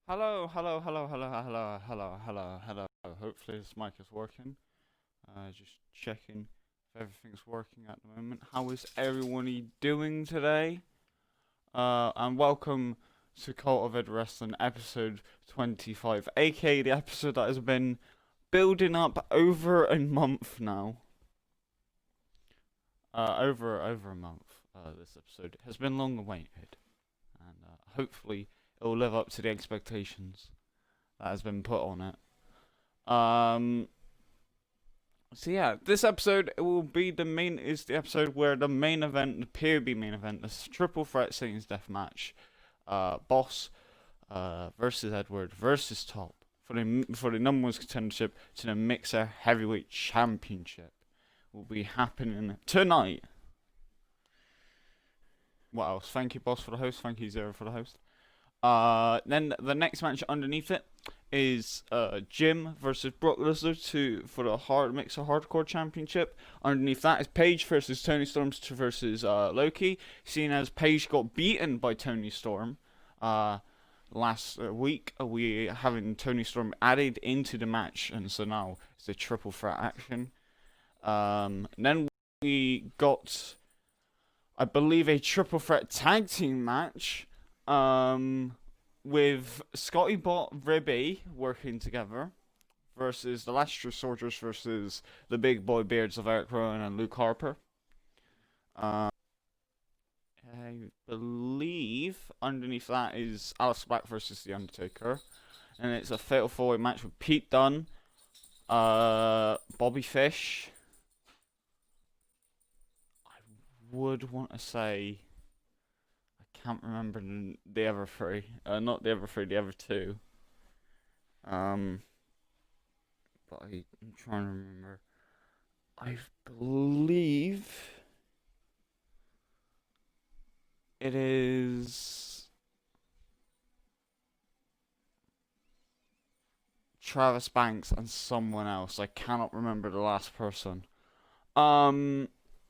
Hello, hello, hello, hello, hello, hello, hello, hello. Hopefully this mic is working. Just checking if everything's working at the moment. How is everyone doing today? And welcome to COEW Wrestling episode 25, aka the episode that has been building up over a month now. Over a month. This episode has been long awaited, and hopefully it will live up to the expectations that has been put on it. So yeah, this episode will be the episode where the main event, the POB main event, this triple threat singles death match, Boss, versus Edward versus Top for the number one contendership to the Mixer Heavyweight Championship will be happening tonight. What else? Thank you, Boss, for the host. Thank you, Zero, for the host. Then the next match underneath it is Jim versus Brock Lesnar for the Mixer Hardcore Championship. Underneath that is Paige versus Tony Storm versus Loki. Seeing as Paige got beaten by Tony Storm last week, we having Tony Storm added into the match, and so now it's a triple threat action. Then we got, I believe, a triple threat tag team match. With Scotty Bot Ribby working together versus the Last True Soldiers versus the Big Boy Beards of Eric Rowan and Luke Harper. I believe underneath that is Alice Black versus The Undertaker. And it's a fatal four-way match with Pete Dunne, Bobby Fish. I would want to say, can't remember the other three. Not the other three, the other two. But I'm trying to remember. I believe it is Travis Banks and someone else. I cannot remember the last person.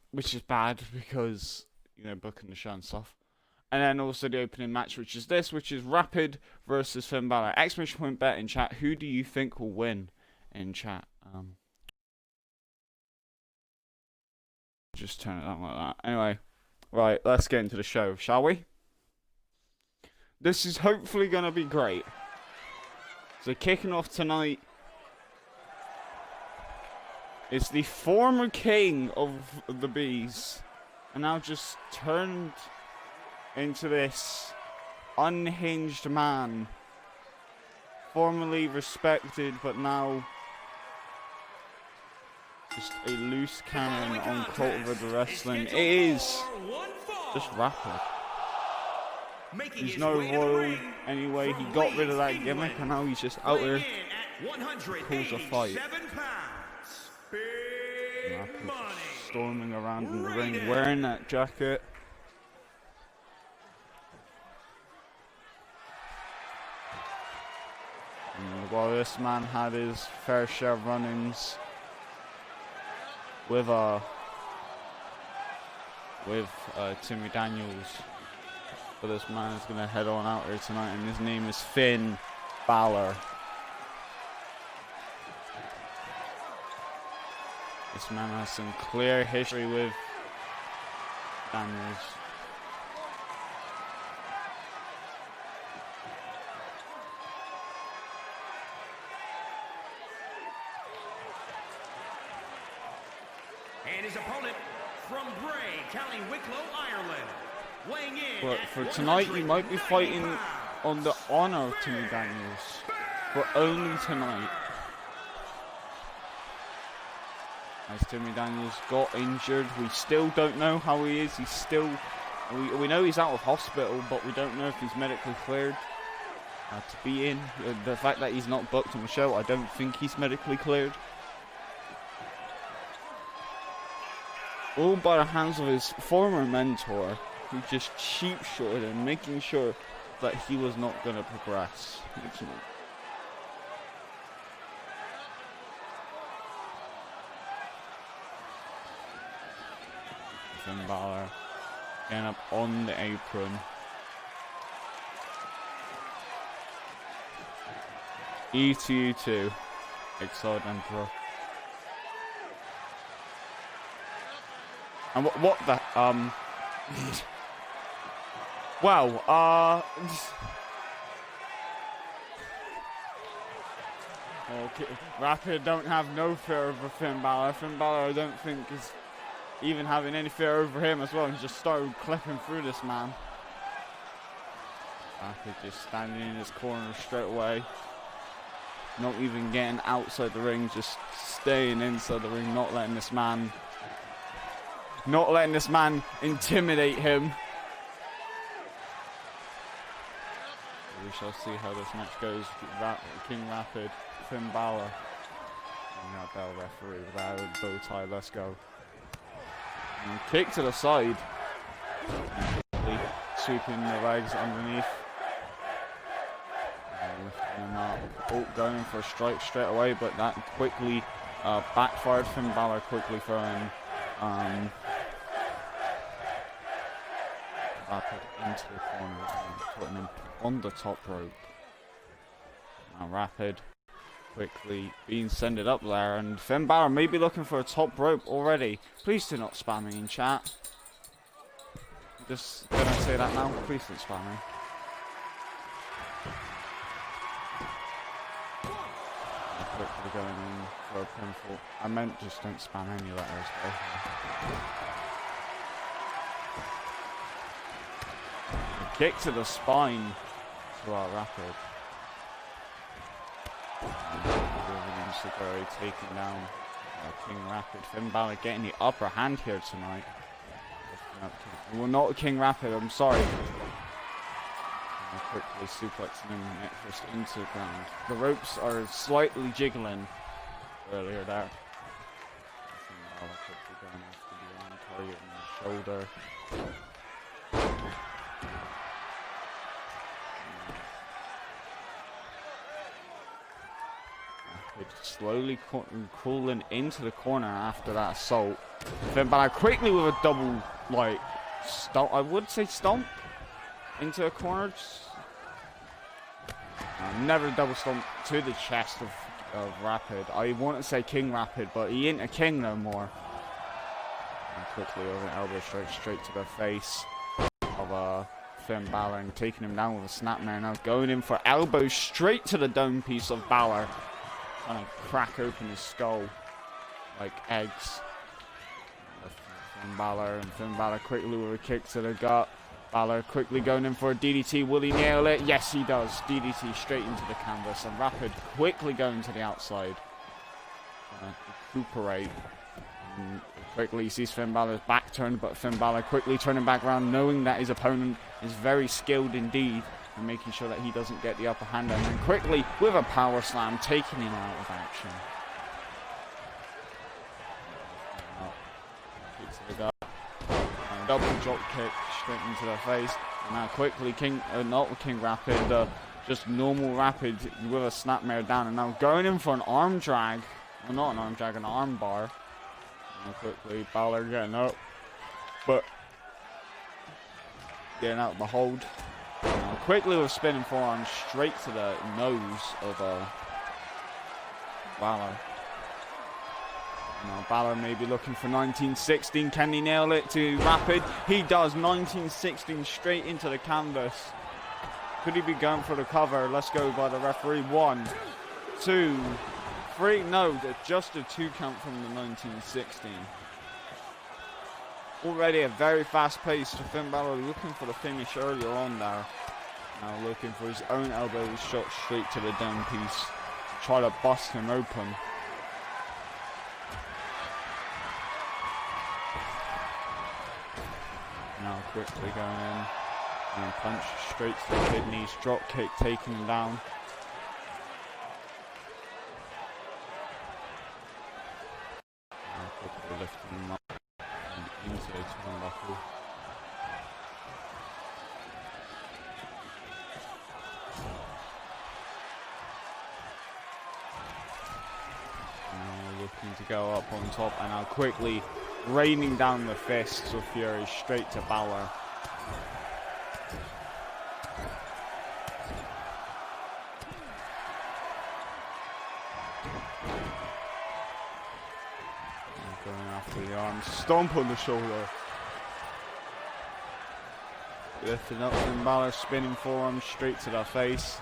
Which is bad because, booking the show and stuff. And then also the opening match, which is Rapid versus Finn Balor. Exclamation point bet in chat. Who do you think will win in chat? Just turn it on like that. Anyway, right, let's get into the show, shall we? This is hopefully going to be great. So kicking off tonight is the former king of the Bees. And now just turned into this unhinged man, formerly respected but now just a loose cannon on Cultivated Wrestling. It is just Rapid. He's no royal anyway. He got rid of that gimmick and now he's just out there. Calls a fight. Rapid storming around in the ring wearing that jacket. While this man had his fair share of run-ins with Timmy Daniels, but this man is going to head on out here tonight, and his name is Finn Balor. This man has some clear history with Daniels. And his opponent from Bray, County Wicklow, Ireland, weighing in. But for tonight, he might be fighting on the honor of Timmy Daniels, but only tonight. As Timmy Daniels got injured, we still don't know how he is. We know he's out of hospital, but we don't know if he's medically cleared to be in. The fact that he's not booked on the show, I don't think he's medically cleared. All by the hands of his former mentor, who just cheap-shotted him, making sure that he was not going to progress. Finn Balor getting up on the apron. E to you too, Exiled Emperor. And what the well, okay, Rapid don't have no fear over Finn Balor. Finn Balor, I don't think, is even having any fear over him as well. He just started clipping through this man. Rapid just standing in his corner straight away. Not even getting outside the ring, just staying inside the ring, not letting this man intimidate him. We shall see how this match goes. King Rapid, Finn Balor. And that bell referee without a bow tie, let's go. And kick to the side. Sweeping the legs underneath. Lifting him up. Oh, going for a strike straight away, but that quickly backfired. Finn Balor quickly throwing Rapid into the corner and putting him on the top rope. Now Rapid quickly being sended up there, and Finn Balor may be looking for a top rope already. Please do not spam me in chat. Just gonna say that now. Please don't spam me. Quickly going in for a pinfall. I meant just don't spam any letters. Kick to the spine to our Rapid. Segura taking down King Rapid. Finn Balor getting the upper hand here tonight. Well, not King Rapid, I'm sorry. Quickly suplexing him neck first into the ground. The ropes are slightly jiggling earlier there. Finn Balor quickly going after the arm, targeting the shoulder. Slowly crawling into the corner after that assault. Finn Balor quickly with a double, like, stomp, I would say stomp into a corner. Never double stomp to the chest of Rapid. I want to say King Rapid, but he ain't a king no more. And quickly over an elbow straight to the face of Finn Balor and taking him down with a snapmare. Now going in for elbows straight to the dome piece of Balor. Trying to crack open his skull like eggs. Finn Balor quickly with a kick to the gut. Balor quickly going in for a DDT. Will he nail it? Yes, he does. DDT straight into the canvas. And Rapid quickly going to the outside. Trying to recuperate. And quickly he sees Finn Balor's back turned, but Finn Balor quickly turning back around, knowing that his opponent is very skilled indeed, and making sure that he doesn't get the upper hand, and then quickly with a power slam taking him out of action. Kick to the gut. Double drop kick straight into the face. And now quickly not King Rapid, just normal Rapid with a snapmare down, and now going in for an arm drag. Well, not an arm drag, an arm bar. And quickly Balor getting up, but getting out of the hold. Quickly with a spinning forearm straight to the nose of Balor. Now Balor may be looking for 1916. Can he nail it to Rapid? He does. 1916 straight into the canvas. Could he be going for the cover? Let's go by the referee. 1, 2, 3. No, just a 2 count from the 1916. Already a very fast pace to Finn Balor, looking for the finish earlier on there. Now looking for his own elbow shot straight to the dome piece to try to bust him open. Now quickly going in and punch straight to the kidneys, drop kick taking him down. Now quickly lifting him up and into the turnbuckle. Looking to go up on top, and now quickly raining down the fists of Fury straight to Balor. Going after the arm, stomp on the shoulder. Lifting up Finn Balor, spinning forearm straight to the face.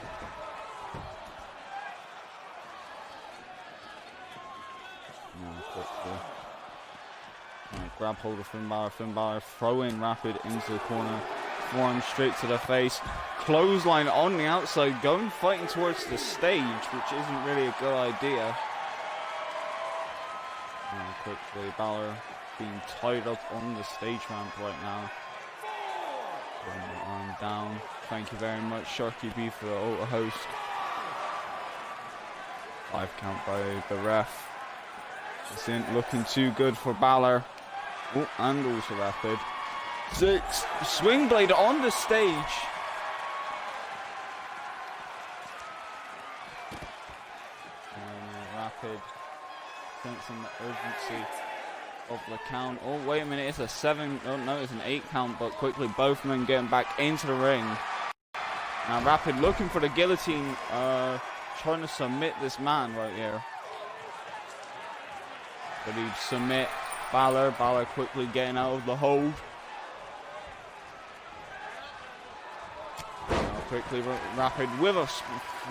Now quickly. Grab hold of Finn Balor, throwing Rapid into the corner. Forearm straight to the face. Clothesline on the outside, fighting towards the stage, which isn't really a good idea. And quickly, Balor being tied up on the stage ramp right now. Putting the arm down. Thank you very much, Sharky B, for the auto host. 5 count by the ref. This isn't looking too good for Balor. Oh, and also Rapid. 6. Swing blade on the stage. Rapid. Sensing the urgency of the count. Oh, wait a minute. It's a 7. Oh, no, it's an 8 count. But quickly, both men getting back into the ring. Now, Rapid looking for the guillotine. Trying to submit this man right here. But he'd submit Balor. Balor quickly getting out of the hold. Quickly, Rapid with a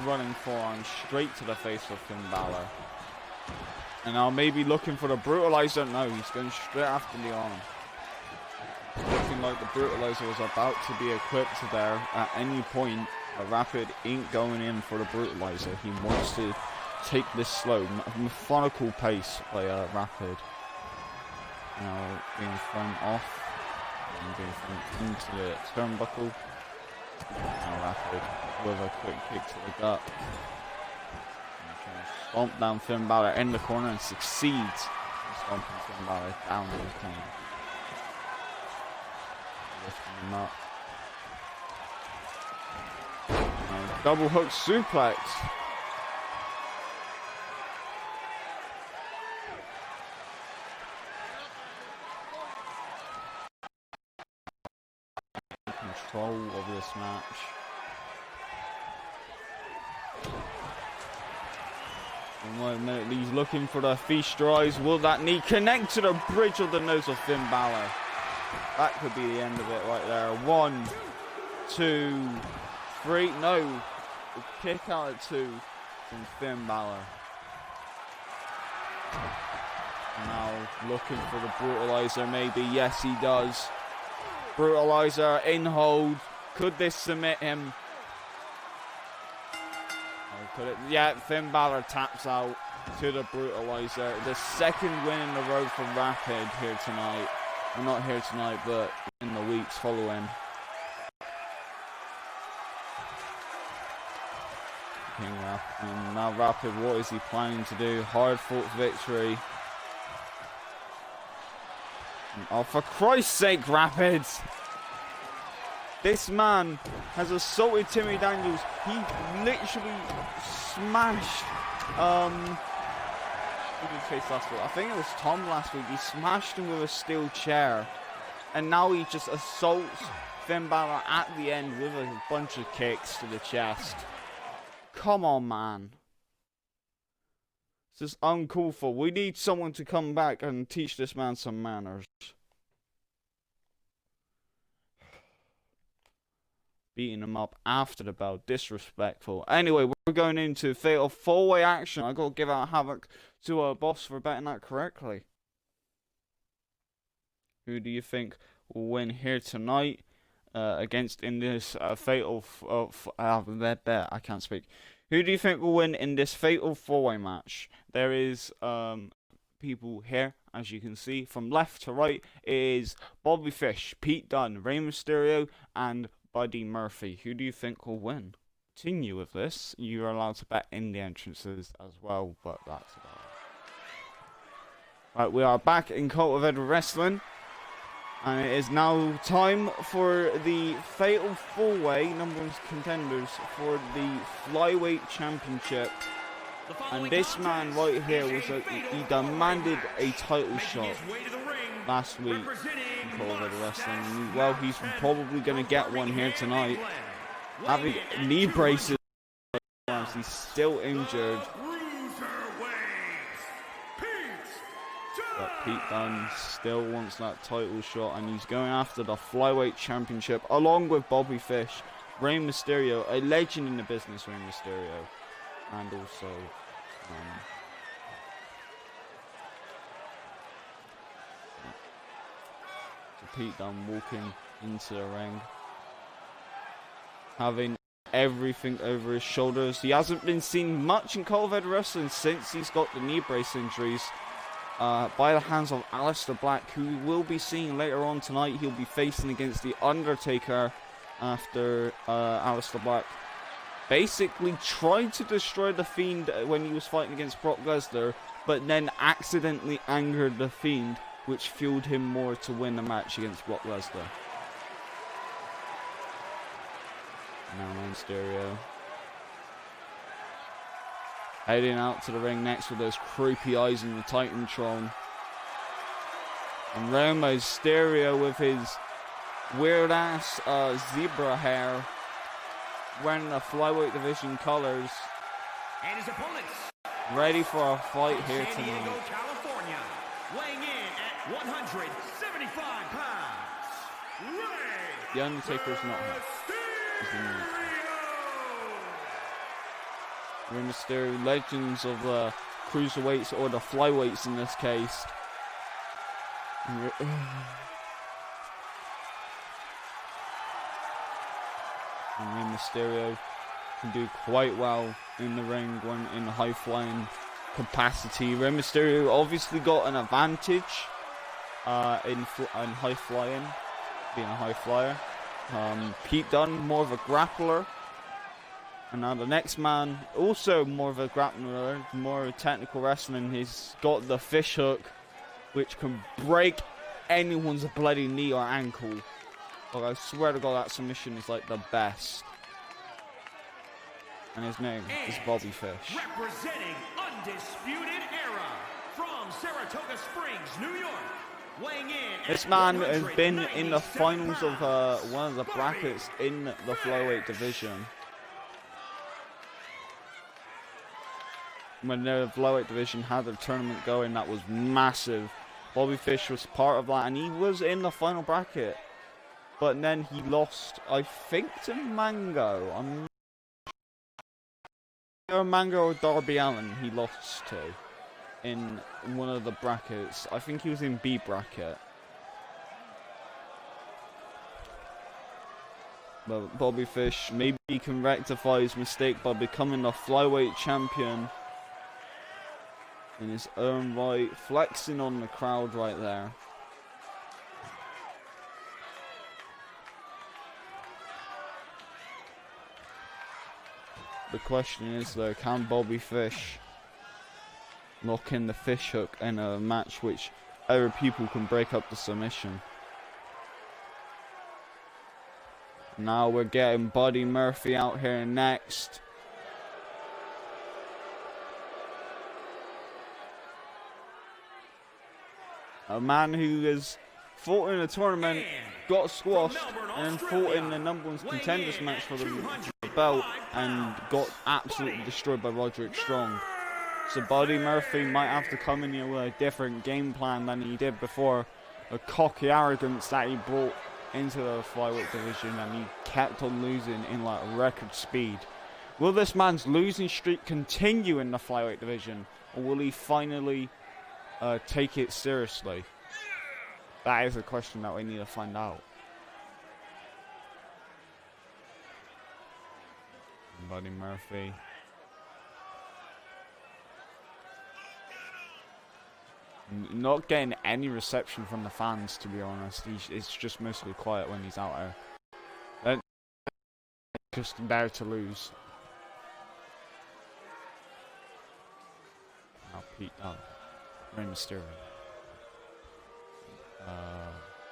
running forearm straight to the face of Finn Balor. And now maybe looking for the brutalizer. No, he's going straight after the arm. Looking like the brutalizer was about to be equipped there at any point. But Rapid ain't going in for the brutalizer. He wants to take this slow, methodical pace by Rapid. Now being thrown off and being thrown into the turnbuckle. Now Rapid with a quick kick to the gut. Stomp down Finn Balor in the corner and succeeds in stomping Finn Balor down in the corner. Lifting him up. Now, double hook suplex. Control of this match. In 1 minute, he's looking for the feast rise. Will that knee connect to the bridge of the nose of Finn Balor? That could be the end of it right there. 1, 2, 3. No. The kick out at 2 from Finn Balor. Now looking for the brutalizer maybe. Yes, he does. Brutalizer in hold. Could this submit him? Oh, could it? Yeah, Finn Balor taps out to the brutalizer. The second win in a row for Rapid here tonight. Well, not here tonight, but in the weeks following. King Rapid. And now Rapid, what is he planning to do? Hard fought victory. Oh, for Christ's sake, Rapids! This man has assaulted Timmy Daniels. He literally smashed, who did he face last week? I think it was Tom last week. He smashed him with a steel chair. And now he just assaults Finn Balor at the end with a bunch of kicks to the chest. Come on, man. This is uncalled for. We need someone to come back and teach this man some manners. Beating him up after the bell. Disrespectful. Anyway, we're going into fatal 4-way action. I gotta give out Havoc to our boss for betting that correctly. Who do you think will win here tonight against in this fatal... I can't speak. Who do you think will win in this fatal 4-way match? There is people here, as you can see, from left to right is Bobby Fish, Pete Dunne, Rey Mysterio, and Buddy Murphy. Who do you think will win? Continue with this. You are allowed to bet in the entrances as well, but that's about it. Right, we are back in COEW Wrestling. And it is now time for the fatal 4-way number 1 contenders for the Flyweight Championship. And this man right here he demanded a title shot last week in COEW Wrestling. Well, he's probably going to get one here tonight. Having knee braces, he's still injured. But Pete Dunne still wants that title shot, and he's going after the flyweight championship along with Bobby Fish, Rey Mysterio, a legend in the business, Rey Mysterio, and also Pete Dunne walking into the ring, having everything over his shoulders. He hasn't been seen much in COEW wrestling since he's got the knee brace injuries by the hands of Aleister Black, who we will be seeing later on tonight. He'll be facing against The Undertaker after Aleister Black basically tried to destroy The Fiend when he was fighting against Brock Lesnar, but then accidentally angered The Fiend, which fueled him more to win the match against Brock Lesnar. Now Mysterio heading out to the ring next with those creepy eyes in the Titantron. And Rey Mysterio with his weird ass zebra hair, wearing the flyweight division colors, And his opponents, ready for a fight here San Diego, tonight. California, weighing in at 175 pounds, Rey The Undertaker's not here. He's in the Rey Mysterio, legends of the cruiserweights, or the flyweights in this case. And Rey Mysterio can do quite well in the ring when in high flying capacity. Rey Mysterio obviously got an advantage in high flying, being a high flyer. Pete Dunne, more of a grappler. And now the next man, also more of a grappler, more technical wrestling. He's got the fish hook, which can break anyone's bloody knee or ankle. Like, I swear to God, that submission is like the best. And his name is Bobby Fish. representing Undisputed Era from Saratoga Springs, New York, weighing in This at man has been in the 197 finals of pounds, one of the brackets in the flyweight division. When the flyweight division had a tournament going that was massive, Bobby Fish was part of that, and he was in the final bracket. But then he lost, I think, to Mango. Mango or Darby Allin he lost to in one of the brackets. I think he was in B bracket. But Bobby Fish, maybe he can rectify his mistake by becoming the flyweight champion in his own right, flexing on the crowd right there. The question is though, can Bobby Fish lock in the fish hook in a match which other people can break up the submission? Now we're getting Buddy Murphy out here next. A man who has fought in a tournament, got squashed, and then fought in the number one contenders match for the belt and got absolutely destroyed by Roderick Strong. So Buddy Murphy might have to come in here with a different game plan than he did before. A cocky arrogance that he brought into the flyweight division, and he kept on losing in like record speed. Will this man's losing streak continue in the flyweight division, or will he finally take it seriously? That is a question that we need to find out. Buddy Murphy. Not getting any reception from the fans, to be honest. It's just mostly quiet when he's out there. Just there to lose. Now Pete Dunne. Rey Mysterio.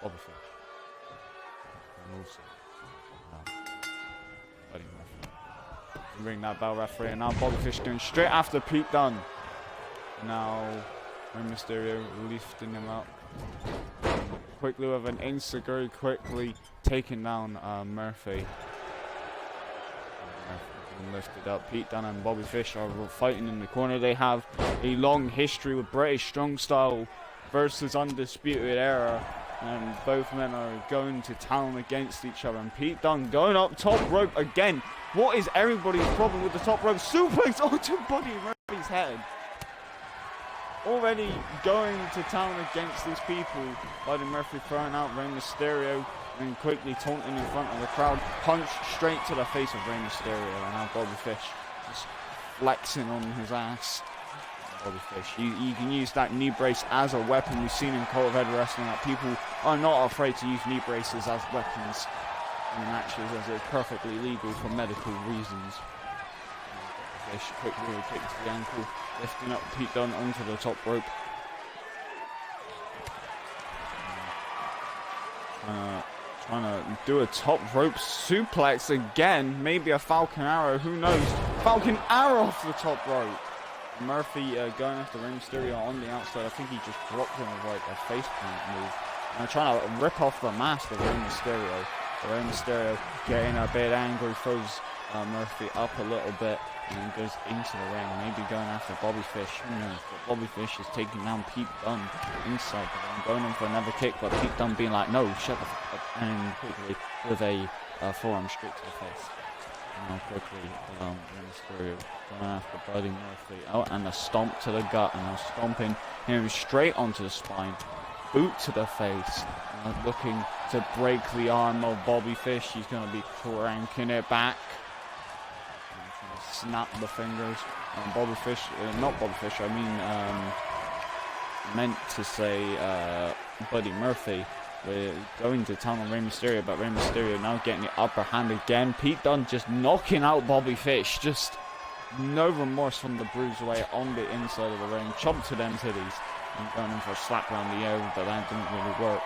Bobby Fish. And also Buddy Murphy. Ring that bell, referee, and now Bobby Fish going straight after Pete Dunne. Now Rey Mysterio lifting him up quickly with an Insiguri, quickly taking down Murphy. Murphy lifted up. Pete Dunne and Bobby Fish are fighting in the corner. They have a long history with British strong style versus Undisputed Era. And both men are going to town against each other. And Pete Dunne going up top rope again. What is everybody's problem with the top rope? Suplex onto Buddy Murphy's head. Already going to town against these people. Buddy Murphy throwing out Rey Mysterio and quickly taunting in front of the crowd. Punch straight to the face of Rey Mysterio. And now Bobby Fish just flexing on his ass. Bobby Fish, you can use that knee brace as a weapon. We've seen in COEW wrestling that people are not afraid to use knee braces as weapons in matches, as it's perfectly legal for medical reasons. Fish quickly kick to the ankle, lifting up Pete Dunne onto the top rope. Trying to do a top rope suplex again, maybe a Falcon Arrow, who knows? Falcon Arrow off the top rope. Murphy going after Rey Mysterio on the outside. I think he just dropped him with like a face plant move. And trying to rip off the mask of Rey Mysterio. Rey Mysterio getting a bit angry, throws Murphy up a little bit and then goes into the ring. Maybe going after Bobby Fish. Who knows? But Bobby Fish is taking down Pete Dunne inside the ring, going in for another kick, but Pete Dunne being like, no, shut the fuck up. And quickly with a forearm straight to the face. Now quickly, Rey Mysterio going after Buddy Murphy. Oh, and a stomp to the gut, and now stomping him straight onto the spine. Boot to the face. Looking to break the arm of Bobby Fish. He's going to be cranking it back. Trying to snap the fingers. And Bobby Fish, not Bobby Fish, I mean, meant to say Buddy Murphy. We're going to town on Rey Mysterio, but Rey Mysterio now getting the upper hand again. Pete Dunne just knocking out Bobby Fish. Just no remorse from the bruiserweight on the inside of the ring. Chomp to them titties. And going in for a slap around the ear, but that didn't really work.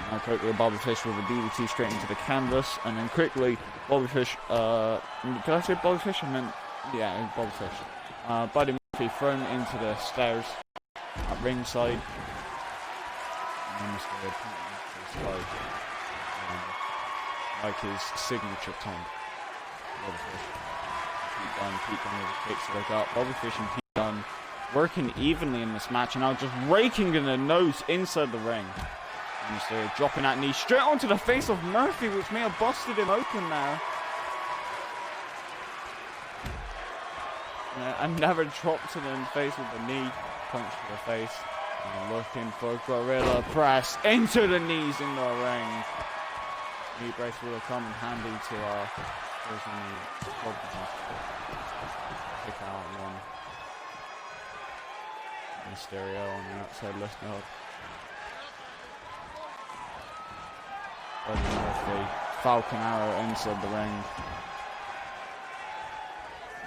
Now quickly Bobby Fish with a DDT straight into the canvas. And then quickly Bobby Fish, did I say Bobby Fish? I meant, yeah, Bobby Fish. Buddy Murphy thrown into the stairs at ringside. And Mysterio like his signature tongue. Bobby Fish. Pete Dunne with a kick to the gut. Bobby Fish and Pete Dunne working evenly in this match, and now just raking in the nose inside the ring. And Mysterio dropping that knee straight onto the face of Murphy, which may have busted him open now. And never dropped him in the face with the knee. Punch to the face. And looking for Gorilla Press into the knees in the ring. Knee brace will have come in handy to pick out one. Mysterio on the outside lifting up. Buddy Murphy, Falcon Arrow inside the ring.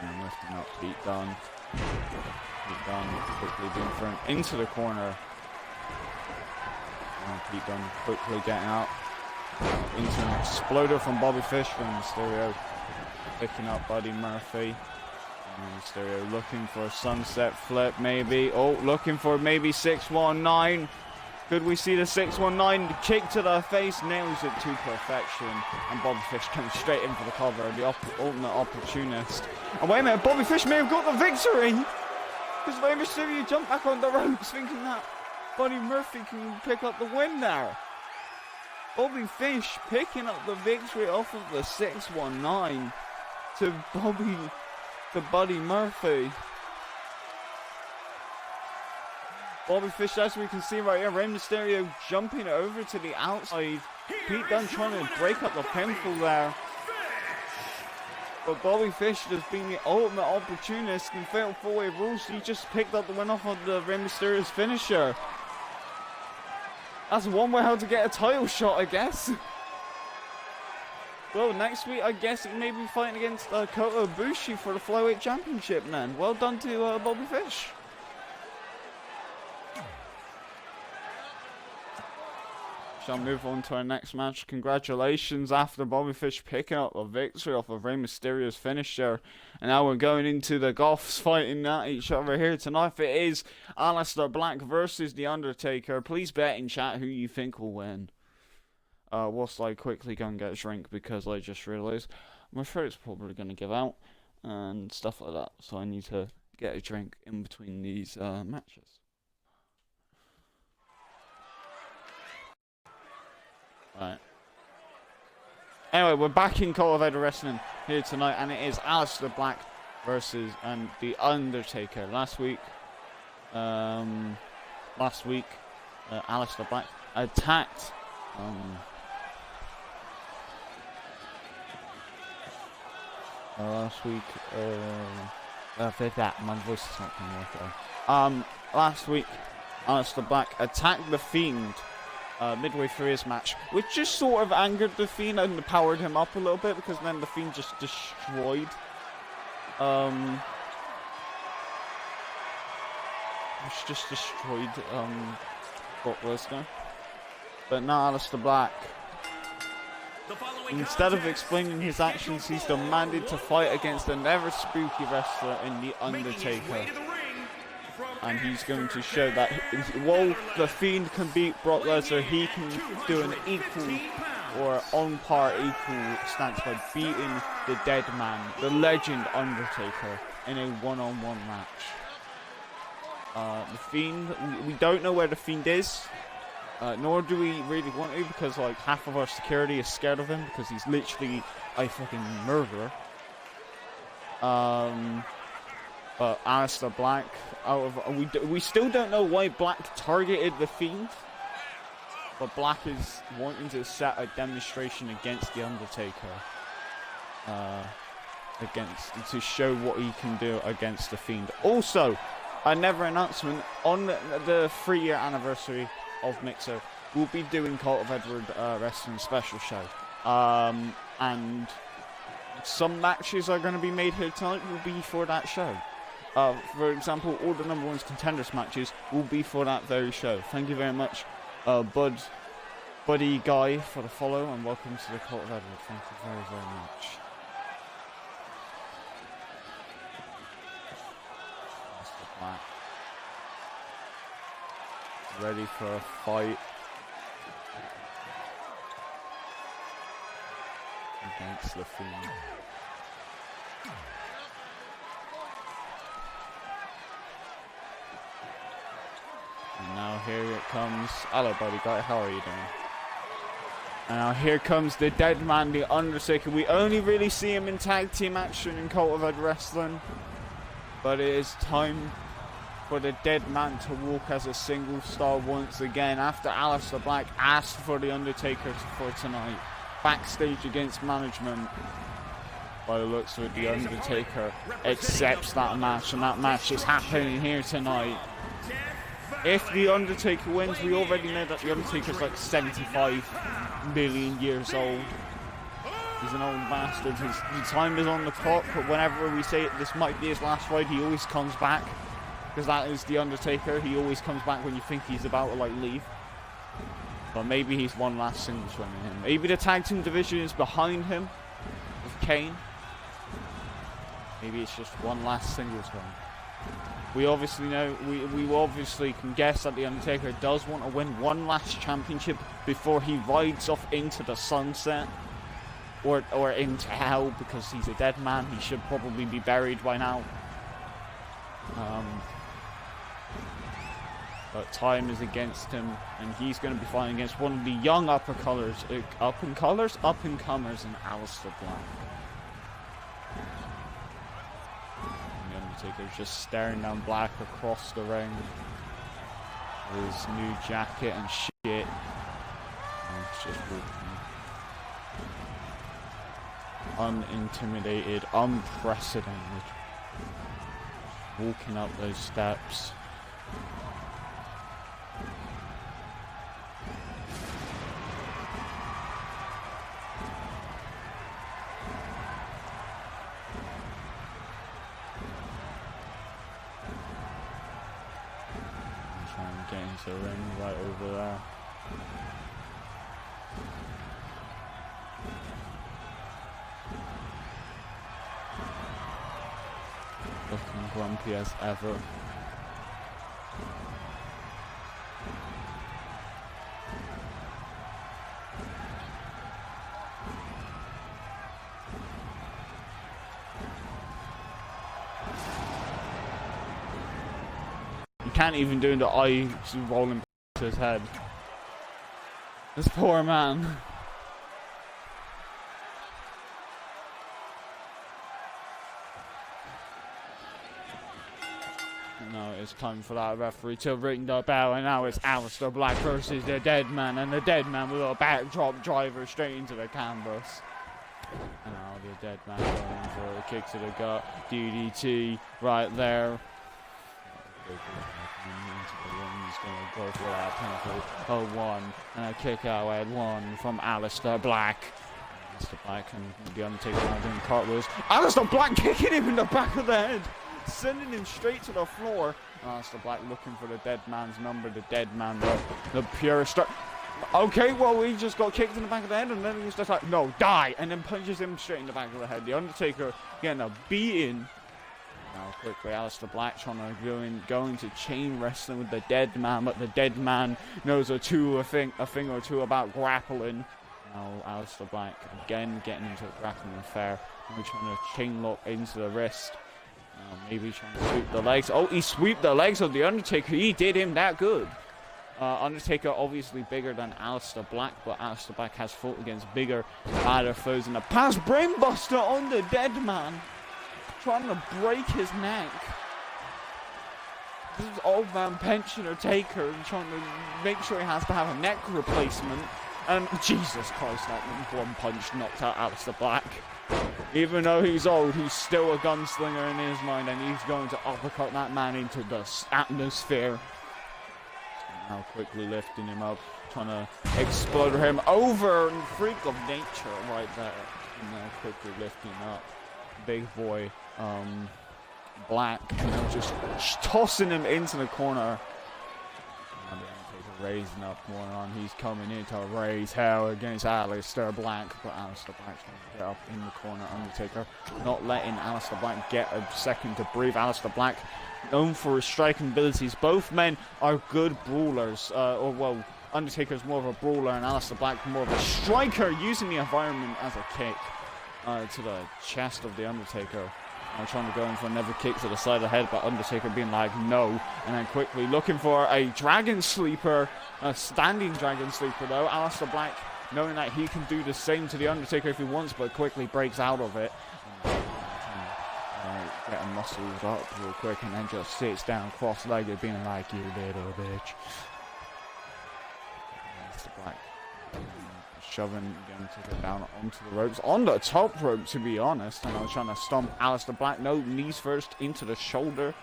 And lifting up Pete Dunne. Pete Dunne quickly being thrown into the corner. And Pete Dunne quickly getting out. Into an exploder from Bobby Fish from Mysterio. Picking up Buddy Murphy. And Mysterio looking for a sunset flip maybe. Oh, looking for maybe 619. Could we see the 619 kick to the face? Nails it to perfection. And Bobby Fish comes straight in for the cover. The ultimate opportunist. And wait a minute, Bobby Fish may have got the victory. Because Rey Mysterio jumped back on the ropes thinking that Buddy Murphy can pick up the win there. Bobby Fish picking up the victory off of the 619 to Buddy Murphy. Bobby Fish, as we can see right here, Rey Mysterio jumping over to the outside. Pete Dunne trying to break up the pinfall there. But Bobby Fish just being the ultimate opportunist in Fatal 4-Way rules. He just picked up the win off of the Rey Mysterio's finisher. That's one way how to get a title shot, I guess. Well, next week, I guess it may be fighting against Kota Ibushi for the Flyweight Championship, then. Well done to Bobby Fish. Shall move on to our next match. Congratulations after Bobby Fish picking up a victory off of Rey Mysterio's finisher. And now we're going into the Goths fighting at each other here tonight. It is Aleister Black versus The Undertaker. Please bet in chat who you think will win. Whilst I quickly go and get a drink because I just realised my throat's probably going to give out and stuff like that. So I need to get a drink in between these matches. Right. Anyway, we're back in COEW Wrestling here tonight, and it is Aleister Black versus The Undertaker. Last week, Aleister Black attacked last week. My voice is not going to work out. Last week, Aleister Black attacked The Fiend midway through his match, which just sort of angered The Fiend and powered him up a little bit, because then The Fiend just destroyed Brock Lesnar. But now Aleister Black, instead of explaining his actions, he's demanded to fight against a never spooky wrestler in The Undertaker. And he's going to show that while The Fiend can beat Brock Lesnar, he can do an equal or on par equal stance by beating the dead man, the legend Undertaker, in a one-on-one match. The Fiend, we don't know where The Fiend is, nor do we really want to, because like half of our security is scared of him because he's literally a fucking murderer. But Aleister Black, we still don't know why Black targeted The Fiend, but Black is wanting to set a demonstration against the Undertaker, to show what he can do against The Fiend. Also, another announcement: on the 3-year anniversary of Mixer, we'll be doing Cult of Edward Wrestling special show, and some matches are going to be made here tonight will be for that show. For example, all the number 1's contenders matches will be for that very show. Thank you very much, Buddy Guy, for the follow, and welcome to the Cult of Edward. Thank you very, very much. Mr. Black, ready for a fight against The Fiend. And now here it comes. Hello, Buddy Guy. How are you doing? And now here comes the dead man, The Undertaker. We only really see him in tag team action in Cult of Edward Wrestling, but it is time for the dead man to walk as a single star once again, after Aleister Black asked for The Undertaker for tonight, backstage against management. By the looks of it, The Undertaker accepts that match, and that match is happening here tonight. If The Undertaker wins, we already know that The Undertaker's like 75 million years old. He's an old bastard. His time is on the clock, but whenever we say this might be his last fight, he always comes back. Because that is The Undertaker. He always comes back when you think he's about to like leave. But maybe he's one last singles run in him. Maybe the tag team division is behind him with Kane. Maybe it's just one last singles run. We obviously know, we obviously can guess that The Undertaker does want to win one last championship before he rides off into the sunset, or into hell, because he's a dead man. He should probably be buried by now. But time is against him, and he's going to be fighting against one of the young up-and-comers in Aleister Black. Undertaker's just staring down Black across the ring with his new jacket and shit. And he's just walking, unintimidated, unprecedented, walking up those steps. Get into the ring right over there. Looking grumpy as ever. Can't even do the eye rolling to his head. This poor man. Now it's time for that referee to ring the bell, and now it's Aleister Black versus the Dead Man, and the Dead Man with a backdrop driver straight into the canvas. And now the Dead Man going for a kick to the gut, DDT right there. He's going to go for that pinnacle. Oh, one, and a kick out at one from Aleister Black. Aleister Black and the Undertaker now doing cartwheels. Aleister Black kicking him in the back of the head, sending him straight to the floor. Aleister Black looking for the Dead Man's number. The Dead Man, the pure start. Okay, well, he just got kicked in the back of the head, and then he was just like, no, die, and then punches him straight in the back of the head. The Undertaker getting a beating. Now quickly, Aleister Black trying to go into chain wrestling with the Dead Man, but the Dead Man knows a thing or two about grappling. Now Aleister Black again getting into a grappling affair. Now trying to chain lock into the wrist. Maybe trying to sweep the legs. Oh, he swept the legs of the Undertaker. He did him that good. Undertaker obviously bigger than Aleister Black, but Aleister Black has fought against bigger, badder foes in the past. Brainbuster on the Dead Man, trying to break his neck. This is old man pensioner Taker trying to make sure he has to have a neck replacement. And Jesus Christ, that one punch knocked out Aleister Black. Even though he's old, he's still a gunslinger in his mind, and he's going to uppercut that man into the atmosphere. Now quickly lifting him up, trying to explode him over. Freak of nature right there. And now quickly lifting up big boy Black, and now just tossing him into the corner. And the Undertaker raising up one on. He's coming in to raise hell against Aleister Black, but Aleister Black's trying to get up in the corner. Undertaker not letting Aleister Black get a second to breathe. Aleister Black, known for his striking abilities. Both men are good brawlers. Undertaker's more of a brawler, and Aleister Black more of a striker, using the environment as a kick to the chest of the Undertaker. Trying to go in for another kick to the side of the head, but Undertaker being like, no. And then quickly looking for a Dragon Sleeper, a standing Dragon Sleeper though. Aleister Black knowing that he can do the same to the Undertaker if he wants, but quickly breaks out of it. Getting muscled up real quick, and then just sits down cross-legged, being like, you little bitch. Aleister Black shoving Undertaker down onto the ropes, on the top rope to be honest, and I was trying to stomp Aleister Black. No, knees first into the shoulder,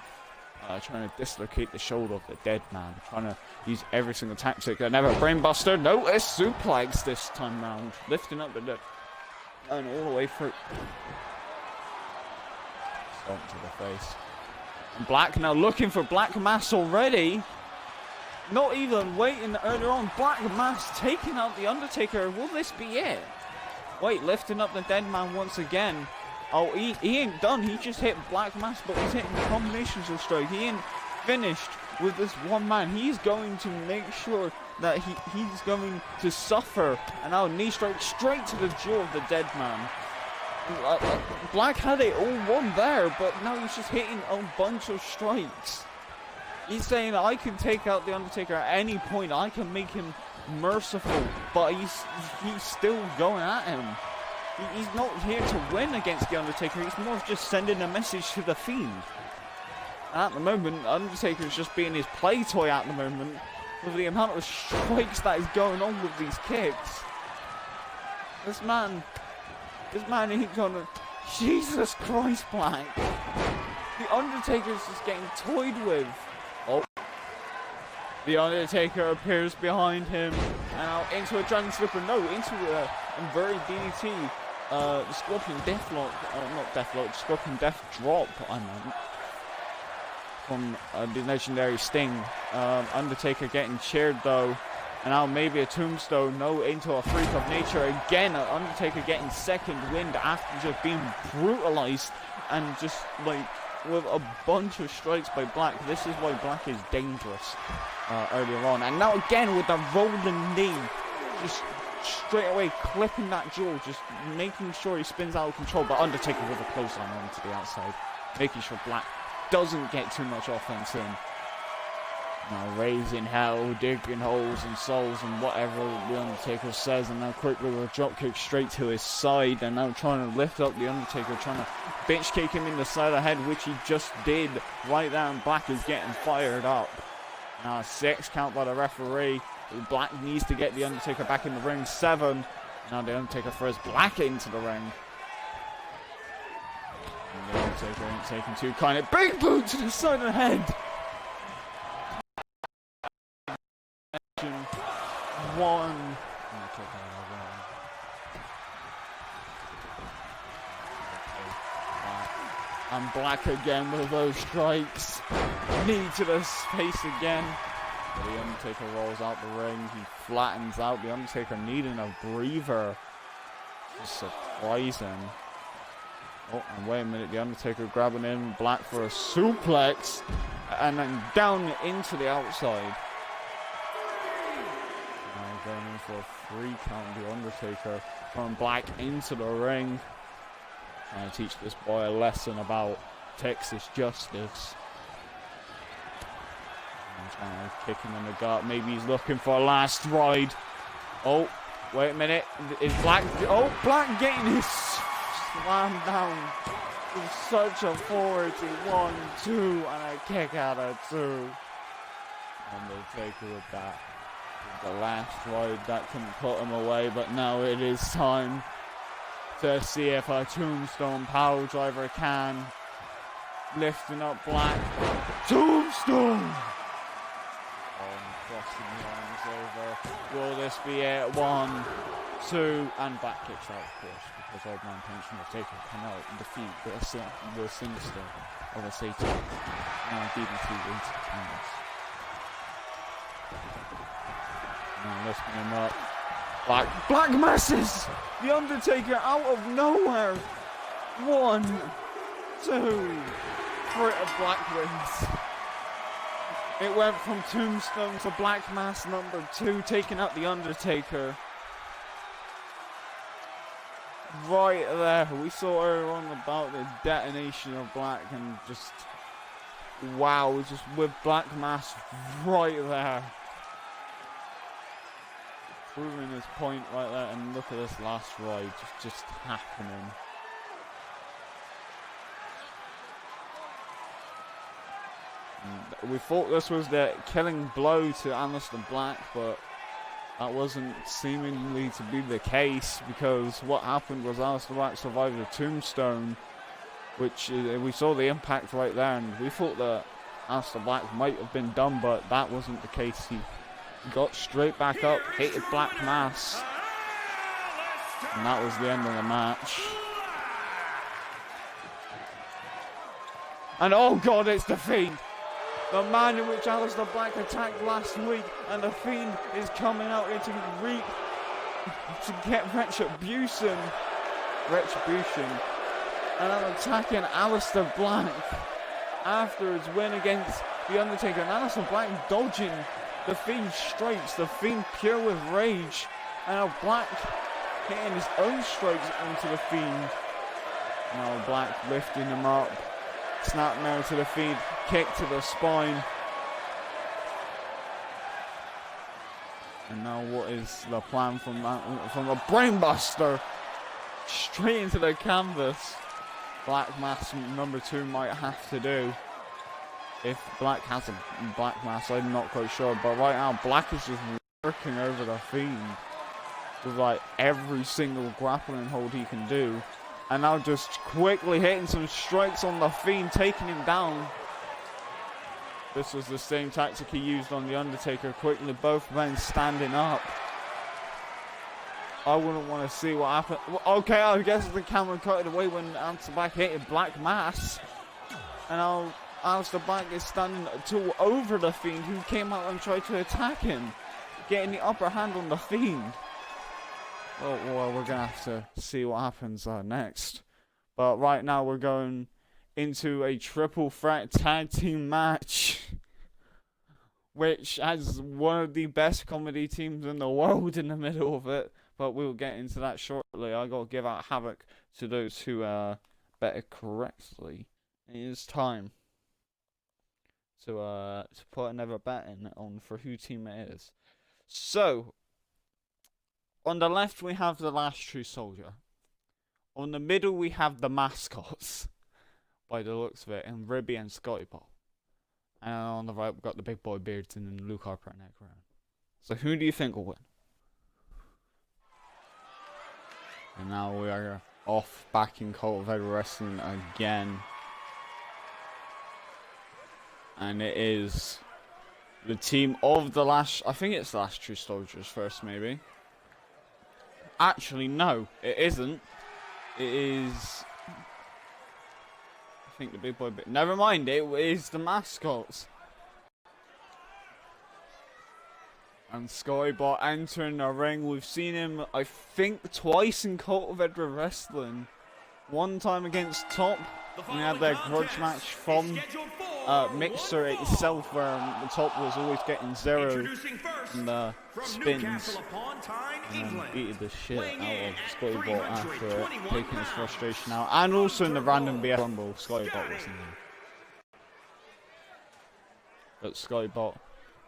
trying to dislocate the shoulder of the Dead Man, trying to use every single tactic. Never brainbuster, no, a suplex this time round, lifting up the Dead and all the way through. Stomp to the face. And Black now looking for Black Mass already. Not even waiting earlier on. Black Mass taking out the Undertaker. Will this be it? Wait, lifting up the Dead Man once again. Oh, he ain't done. He just hit Black Mass, but he's hitting combinations of strikes. He ain't finished with this one man. He's going to make sure that he's going to suffer. And now knee strike straight to the jaw of the Dead Man. Black had it all won there, but now he's just hitting a bunch of strikes. He's saying, I can take out the Undertaker at any point. I can make him merciful, but he's still going at him. He's not here to win against the Undertaker. He's more of just sending a message to the Fiend. And at the moment, Undertaker's just being his play toy at the moment, with the amount of strikes that is going on with these kicks. This man ain't gonna... Jesus Christ, Black. The Undertaker's just getting toyed with. Oh. The Undertaker appears behind him. And now into a Dragon Slipper. No, into a inverted DDT. The Scorpion Deathlock. Not Deathlock. Scorpion Death Drop, I meant. From the legendary Sting. Undertaker getting cheered though. And now maybe a tombstone. No, into a freak of nature. Again, Undertaker getting second wind after just being brutalized. And just like... with a bunch of strikes by Black. This is why Black is dangerous earlier on. And now again with the rolling knee, just straight away clipping that jaw, just making sure he spins out of control. But Undertaker with a clothesline on to the outside, making sure Black doesn't get too much offense in. Now raising hell, digging holes and souls and whatever the Undertaker says, and now quickly with a dropkick straight to his side, and now trying to lift up the Undertaker, trying to bench kick him in the side of the head, which he just did right there, and Black is getting fired up. Now 6 count by the referee. Black needs to get the Undertaker back in the ring. 7. Now the Undertaker throws Black into the ring. And the Undertaker ain't taking too kind of big boot to the side of the head. 1. And Black again with those strikes. Knee to the face again. But the Undertaker rolls out the ring. He flattens out. The Undertaker needing a breather. Just surprising. Oh, and wait a minute. The Undertaker grabbing in Black for a suplex. And then down into the outside. Now going in for a 3 count. The Undertaker throwing Black into the ring. Trying to teach this boy a lesson about Texas justice. And kick him in the gut. Maybe he's looking for a last ride. Oh, wait a minute. Is Black... Oh, Black getting his slam down. With such a forward to 1, 2, and a kick out of 2. Undertaker with that. With the last ride that can put him away, but now it is time to see if a Tombstone power driver can. Lifting up Black. Tombstone! Crossing the arms over. Will this be it? 1, 2, and back kicks out, of course, because Old Man Pension will take it, come out and defeat the Sinister of the Satan. Now DDT into the canvas. Now lifting him up. Black misses! The Undertaker out of nowhere! 1, 2, Black wins. It went from Tombstone to Black Mass number 2, taking out the Undertaker. Right there, we saw earlier on about the detonation of Black, and just wow, just with Black Mass right there. Proving his point right there, and look at this last ride just happening. And we thought this was the killing blow to Aleister Black, but that wasn't seemingly to be the case, because what happened was Aleister Black survived a Tombstone, which we saw the impact right there, and we thought that Aleister Black might have been done, but that wasn't the case. He got straight back up, hit Black Mass, and that was the end of the match. And oh god, it's the Fiend! The man in which Aleister Black attacked last week, and the Fiend is coming out here to get retribution. And I'm attacking Aleister Black after his win against The Undertaker. And Aleister Black dodging the Fiend's strikes, the Fiend pure with rage. And now Black hitting his own strikes onto the Fiend. Now Black lifting him up. Snap mirror to the Fiend, kick to the spine. And now what is the plan from a brainbuster straight into the canvas? Black Mass number 2 might have to do. If Black has a Black Mass, I'm not quite sure. But right now, Black is just working over the Fiend with like every single grappling hold he can do. And now just quickly hitting some strikes on the Fiend, taking him down. This was the same tactic he used on The Undertaker. Quickly, both men standing up. I wouldn't want to see what happened. Okay, I guess the camera cut it away when Aleister Black hit Black Mass. And now Aleister Black is standing too over the Fiend, who came out and tried to attack him, getting the upper hand on the Fiend. Well, we're going to have to see what happens next. But right now we're going into a triple threat tag team match, which has one of the best comedy teams in the world in the middle of it. But we'll get into that shortly. I got to give out Havoc to those who bet it correctly. It is time to put another bet in on for who team it is. So on the left we have the last true soldier. On the middle we have the mascots, by the looks of it, and Ribby and Scotty Ball. And on the right we've got the big boy beards and Luke Harper and Nick Ryan. So who do you think will win? And now we are off back in COEW Wrestling again. And it is the team of the last, I think it's the last true soldiers first maybe. Actually no, it isn't. It is, I think the big boy, never mind, it is the mascots. And Skybot entering the ring. We've seen him, I think, twice in COEW Wrestling. One time against Top. We had their grudge match from Mixer itself, where the Top was always getting 0 in the spins. And beating the shit out of Skybot after it, taking his frustration out. And also in the random BS Rumble, Skybot was in there. But Skybot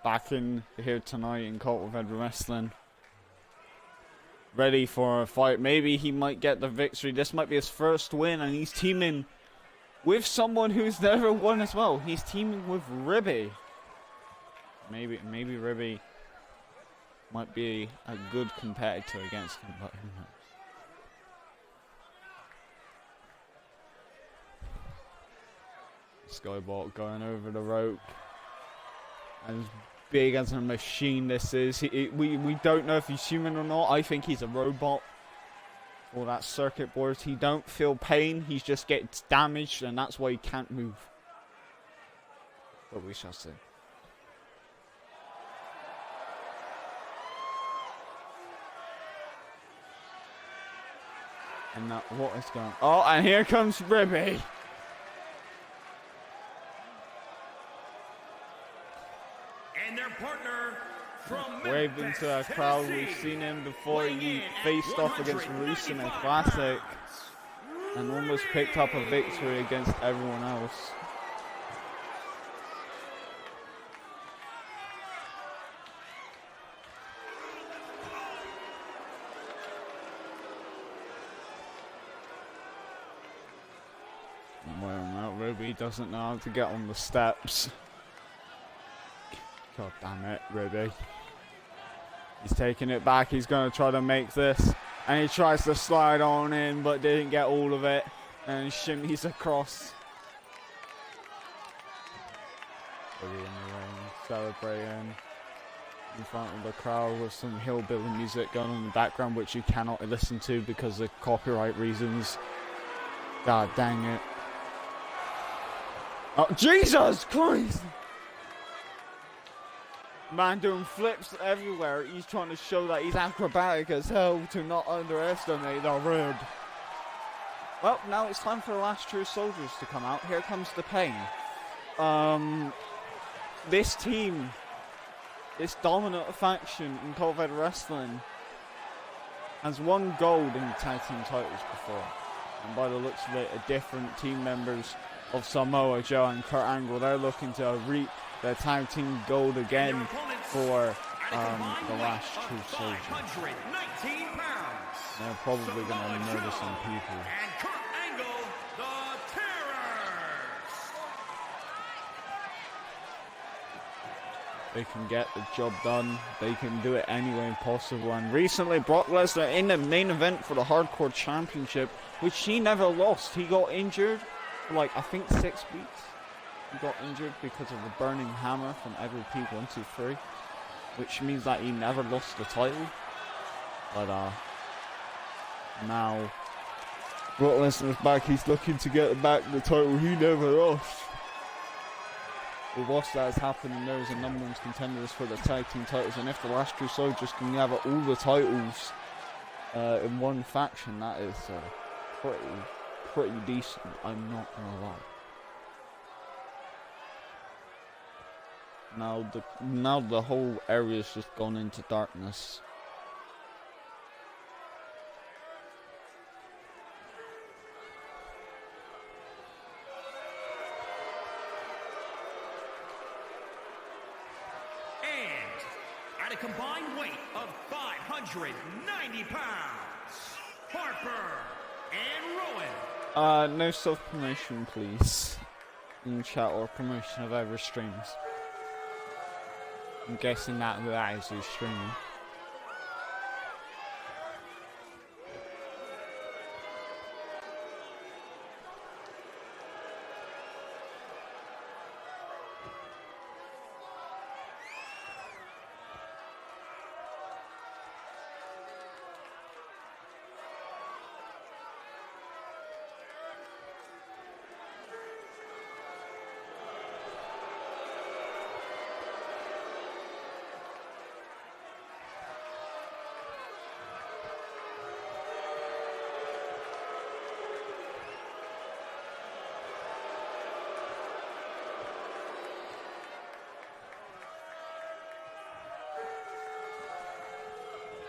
back in here tonight in COEW Wrestling. Ready for a fight. Maybe he might get the victory. This might be his first win, and he's teaming with someone who's never won as well. He's teaming with Ribby. Maybe Ribby might be a good competitor against him, but who knows. Skybot going over the rope. As big as a machine this is. We don't know if he's human or not. I think he's a robot. For that circuit board. He don't feel pain. He just gets damaged, and that's why he can't move. But we shall see. And now, what is going on? Oh, and here comes Ribby. And their partner from Waved into a crowd. We've seen him before. He faced off against Roos in a classic and almost picked up a victory against everyone else. Well, Ruby doesn't know how to get on the steps. God damn it, Ruby. He's taking it back. He's going to try to make this. And he tries to slide on in, but didn't get all of it. And shimmies across. Ruby in the ring, celebrating in front of the crowd with some hillbilly music going on in the background, which you cannot listen to because of copyright reasons. God dang it. Oh, Jesus Christ! Man doing flips everywhere. He's trying to show that he's acrobatic as hell to not underestimate the Rib. Well, now it's time for the last true soldiers to come out. Here comes the pain. This team, this dominant faction in COEW Wrestling, has won gold in the tag team titles before. And by the looks of it, different team members of Samoa Joe and Kurt Angle, they're looking to reap their tag team gold again for the last true soldier. They're probably going to murder some people. And Kurt Angle, the Terrors. They can get the job done. They can do it any way possible. And recently, Brock Lesnar in the main event for the Hardcore Championship, which he never lost. He got injured for like, I think 6 weeks. He got injured because of a burning hammer from MVP 123, which means that he never lost the title. But now Brock Lesnar's back. He's looking to get back the title he never lost. But whilst that has happened, there is a number of contenders for the tag team titles, and if the last two soldiers can have all the titles in one faction, that is pretty decent. I'm not gonna lie. Now the whole area's just gone into darkness. at a combined weight of 590 pounds, Harper and Rowan. No self-promotion, please. In chat or promotion of other streams. I'm guessing that is who's streaming.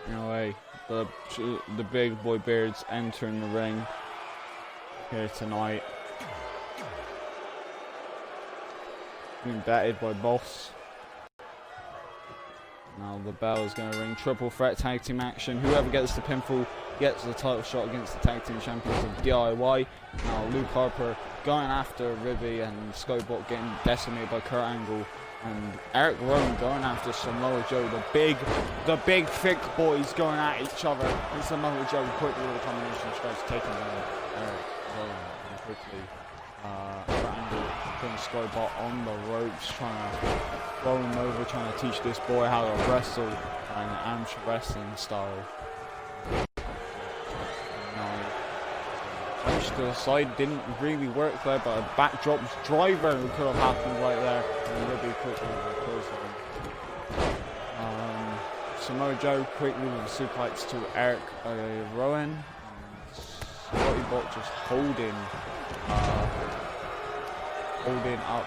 Anyway, the big boy beards entering the ring here tonight. Being batted by Boss. Now the bell is going to ring. Triple threat tag team action. Whoever gets the pinfall gets the title shot against the tag team champions of DIY. Now Luke Harper going after Ribby and Skybot getting decimated by Kurt Angle. And Eric Rowan going after Samoa Joe, the big thick boys going at each other. And Samoa Joe quickly with a combination strikes taking down Eric Rowan and quickly. Kurt Angle putting Skybot on the ropes, trying to throw him over, trying to teach this boy how to wrestle in amateur wrestling style. Punch to the side didn't really work there, but a backdrop driver could have happened right there. And Ribby quickly recovers him. Samoa Joe quickly with a suplex to Eric Rowan. Scotty Bot just holding up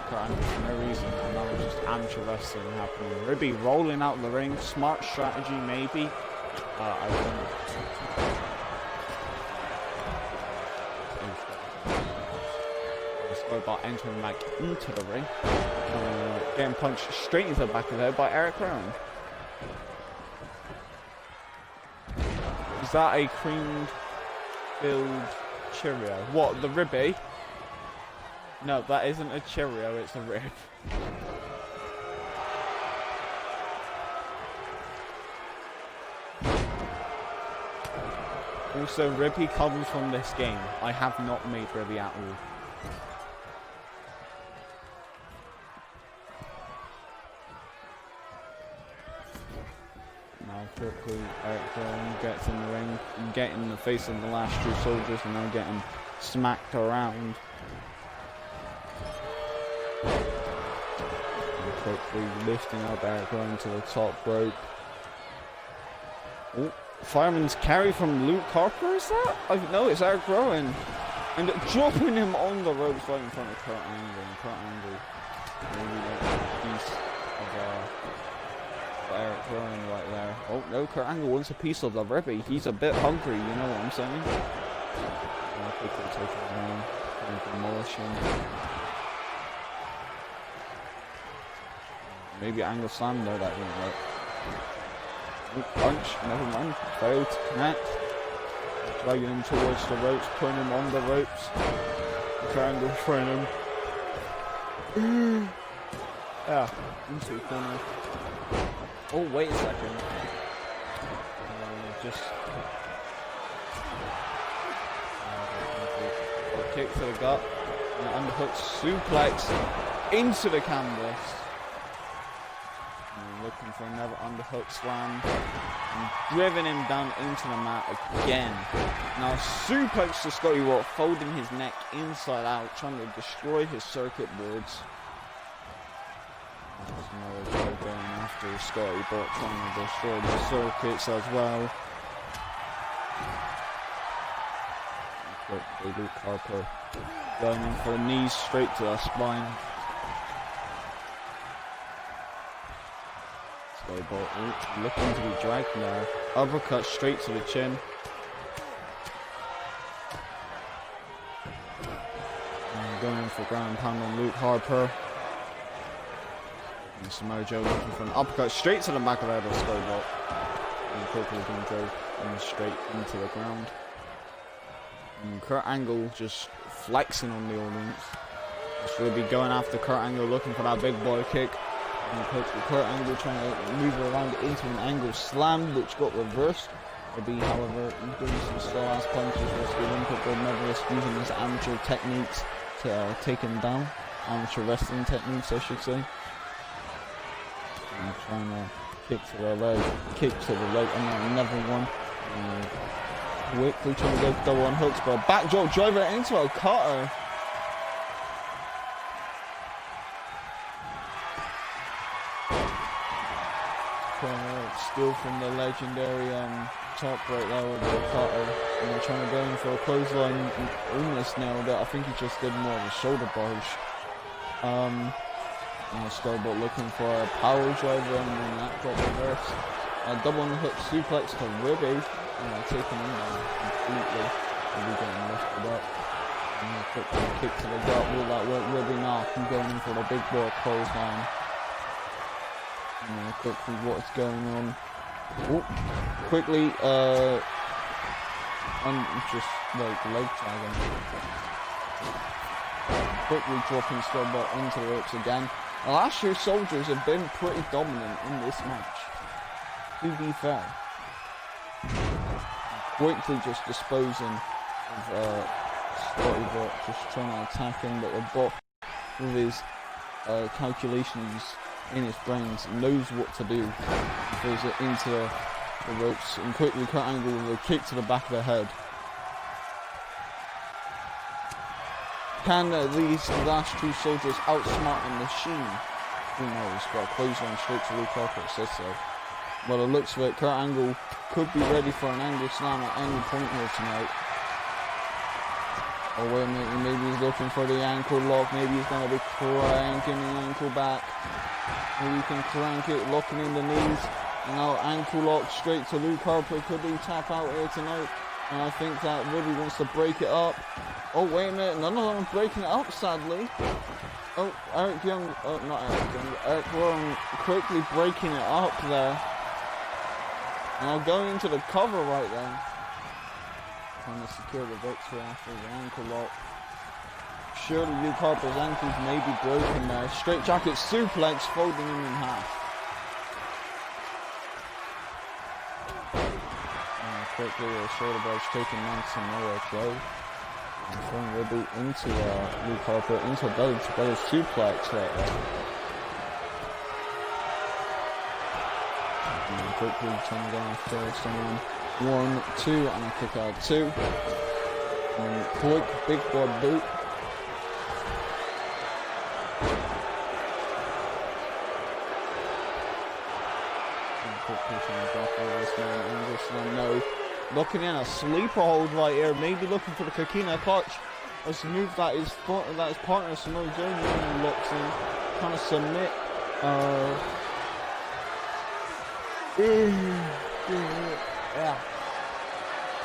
Kurt Angle for no reason, and that was just amateur wrestling happening. Ribby rolling out the ring, smart strategy maybe. I don't know. About entering back into the ring, getting punched straight into the back of the head by Eric Rowan. Is that a cream-filled Cheerio? What, the Ribby? No, that isn't a Cheerio, it's a rib. Also, Ribby comes from this game. I have not made Ribby at all. Quickly, Eric Rowan gets in the ring, getting the face of the last two soldiers, and now getting smacked around. And quickly lifting up Eric Rowan to the top rope. Oh, fireman's carry from Luke Harper, is that? No, it's Eric Rowan. And dropping him on the ropes right in front of Kurt Angle. And Kurt Angle really like a piece of Eric Rowan right there. Oh no, Kurt Angle wants a piece of the Ribby. He's a bit hungry, you know what I'm saying? Quickly take him down, trying to demolish him. Maybe Angle slam there, that didn't work. Oh, punch, never mind. Failed to connect. Dragging him towards the ropes, putting him on the ropes. Kurt Angle throwing him. Yeah, into the corner. Oh, wait a second. Kick to the gut. And underhook suplex into the canvas. And looking for another underhook slam. And driven him down into the mat again. Now suplex to Scotty Watt, folding his neck inside out, trying to destroy his circuit boards. Going after Scotty Bot, trying to destroy the circuits as well. Quickly, Luke Harper going in for knees straight to the spine. Scotty Bot looking to be dragged now. Uppercut straight to the chin. And going in for ground pound on Luke Harper. And Samoa Joe looking for an uppercut straight to the back of the head of Skybolt. And quickly being drove straight into the ground. And Kurt Angle just flexing on the audience. Just really going after Kurt Angle, looking for that big boy kick. And Kurt Angle trying to move around into an angle slam, which got reversed. Maybe, however, doing some slow-ass punches was the Olympic gold medalist using his amateur techniques to take him down. Amateur wrestling techniques, I should say. And trying to kick to the leg, and then another one. Quickly trying to go for double on hooks, but a backdrop driver into a cutter. Steal from the legendary top right there with the cutter, and then trying to go in for a clothesline and almost nailed it. I think he just did more of a shoulder barge. Skybolt looking for a power driver, and then that got reversed. A double on the hook suplex to Ribby, taking him down completely. Ribby getting lifted up. And a quick kick to the gut. Will that work? Ribby now. He's going in for the big boy clothesline. And quickly, what's going on? Oh, quickly, just like leg tagging. Quickly dropping Skybolt onto the ropes again. Last year's Soldiers have been pretty dominant in this match, to be fair. Quickly just disposing of Scotty Bot, just trying to attack him, but the Bot, with his calculations in his brains, knows what to do. He throws it into the ropes, and quickly Kurt Angle with a kick to the back of the head. Can these last two Soldiers outsmart the machine? Who knows, but a clothesline straight to Luke Harper says so. Well, it looks of it, Kurt Angle could be ready for an angle slam at any point here tonight. Oh wait a minute, maybe he's looking for the ankle lock, maybe he's going to be cranking the ankle back. Maybe he can crank it, locking in the knees. And now ankle lock straight to Luke Harper. Could he tap out here tonight? And I think that Ruby wants to break it up. Oh, wait a minute. None of them breaking it up, sadly. Oh, Eric Young. Oh, not Eric Young. Eric Young quickly breaking it up there. Now going into the cover right there. Trying to secure the victory after the ankle lock. Surely Luke Harper's ankles may be broken there. Straight jacket suplex, folding him in half. Quickly, a shoulder barge taking on Samoa Joe. And throwing Ruby into Luke Harper, into a belly-to-belly suplex right there. And quickly trying to go after someone. 1, 2, and a kick out 2. And quick, big boy boot. And quickly trying to drop over this man, Anderson, no. Looking in a sleeper hold right here, maybe looking for the Coquina clutch. Let's move that his partner Samoa Joe locks in, trying to submit. Yeah,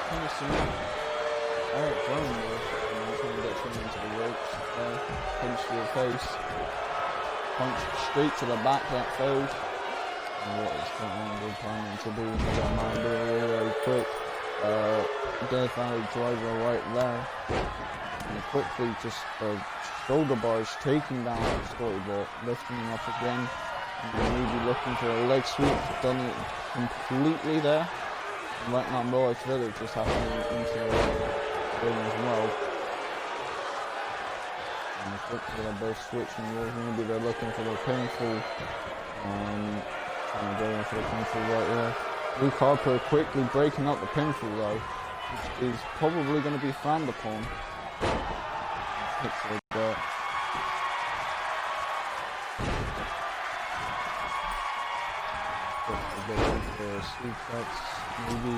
trying to submit Eric Jones there, and trying to get him into the ropes. Punch to the face, punch straight to the back. That failed. And what is Angle planning to do? He's got a mind really quick. Death Valley driver right there, and quickly just shoulder bars taking down Scotty Bot, lifting him up again, and maybe looking for a leg sweep. Done it completely there. And right now Norwich Village just happening into the ring as well. And quickly they're both switching roles. Maybe they're looking for the pinfall. Trying to go in for the pinfall right here. Luke Harper quickly breaking up the pinfall though, which is probably going to be frowned upon. Hits the gut. Quickly going for a suplex, maybe.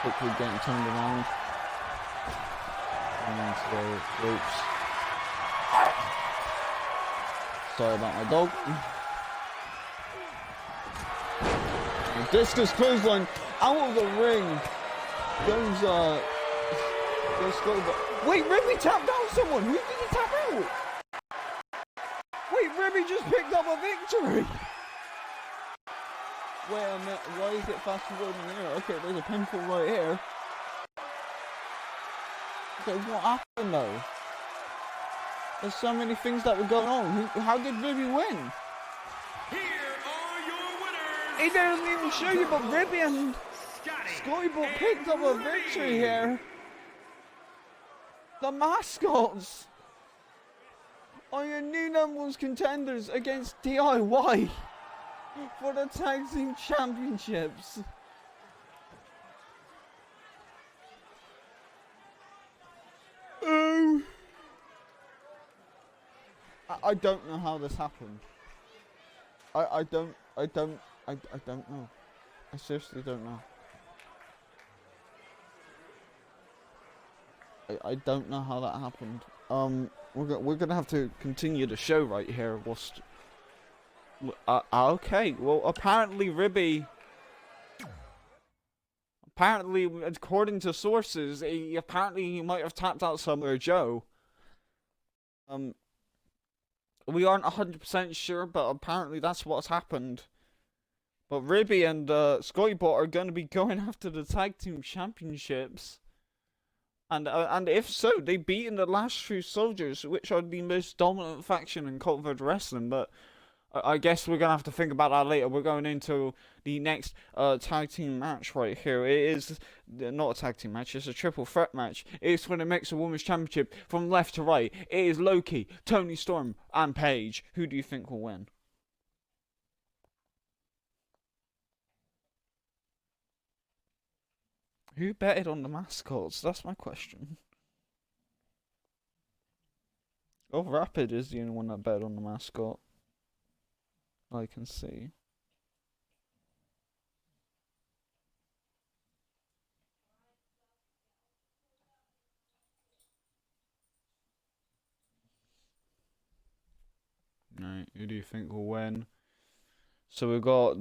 Quickly getting turned around. And the ropes. Sorry about my dog. Discus clothesline out of the ring. Goes Wait, Ridley tapped out someone. Who did he tap out? Wait, Ribby just picked up a victory! Wait a minute, why is it fast forwarding here? Okay, there's a pinfall right here. Okay, what happened though? There's so many things that were going on. How did Ribby win? Here are your winners. It doesn't even show you, but Ribby and Scotty picked up a victory here. The mascots are your new number one contenders against DIY for the Tag Team Championships. Oh. I don't know how this happened. I don't know. I seriously don't know. I don't know how that happened. We're gonna have to continue the show right here. Whilst okay. Well, apparently Ribby. Apparently, according to sources, he might have tapped out somewhere, Joe. We aren't 100% sure, but apparently that's what's happened. But Ribby and Skybot are going to be going after the Tag Team Championships. And if so, they've beaten the last True Soldiers, which are the most dominant faction in Cultivated Wrestling. But I guess we're going to have to think about that later. We're going into the next tag team match right here. It is not a tag team match, it's a triple threat match. It's for the Mixed Women's Championship from left to right. It is Loki, Toni Storm, and Paige. Who do you think will win? Who betted on the mascots? That's my question. Oh, Rapid is the only one that bet on the mascot. I can see. Right, who do you think will win? So we got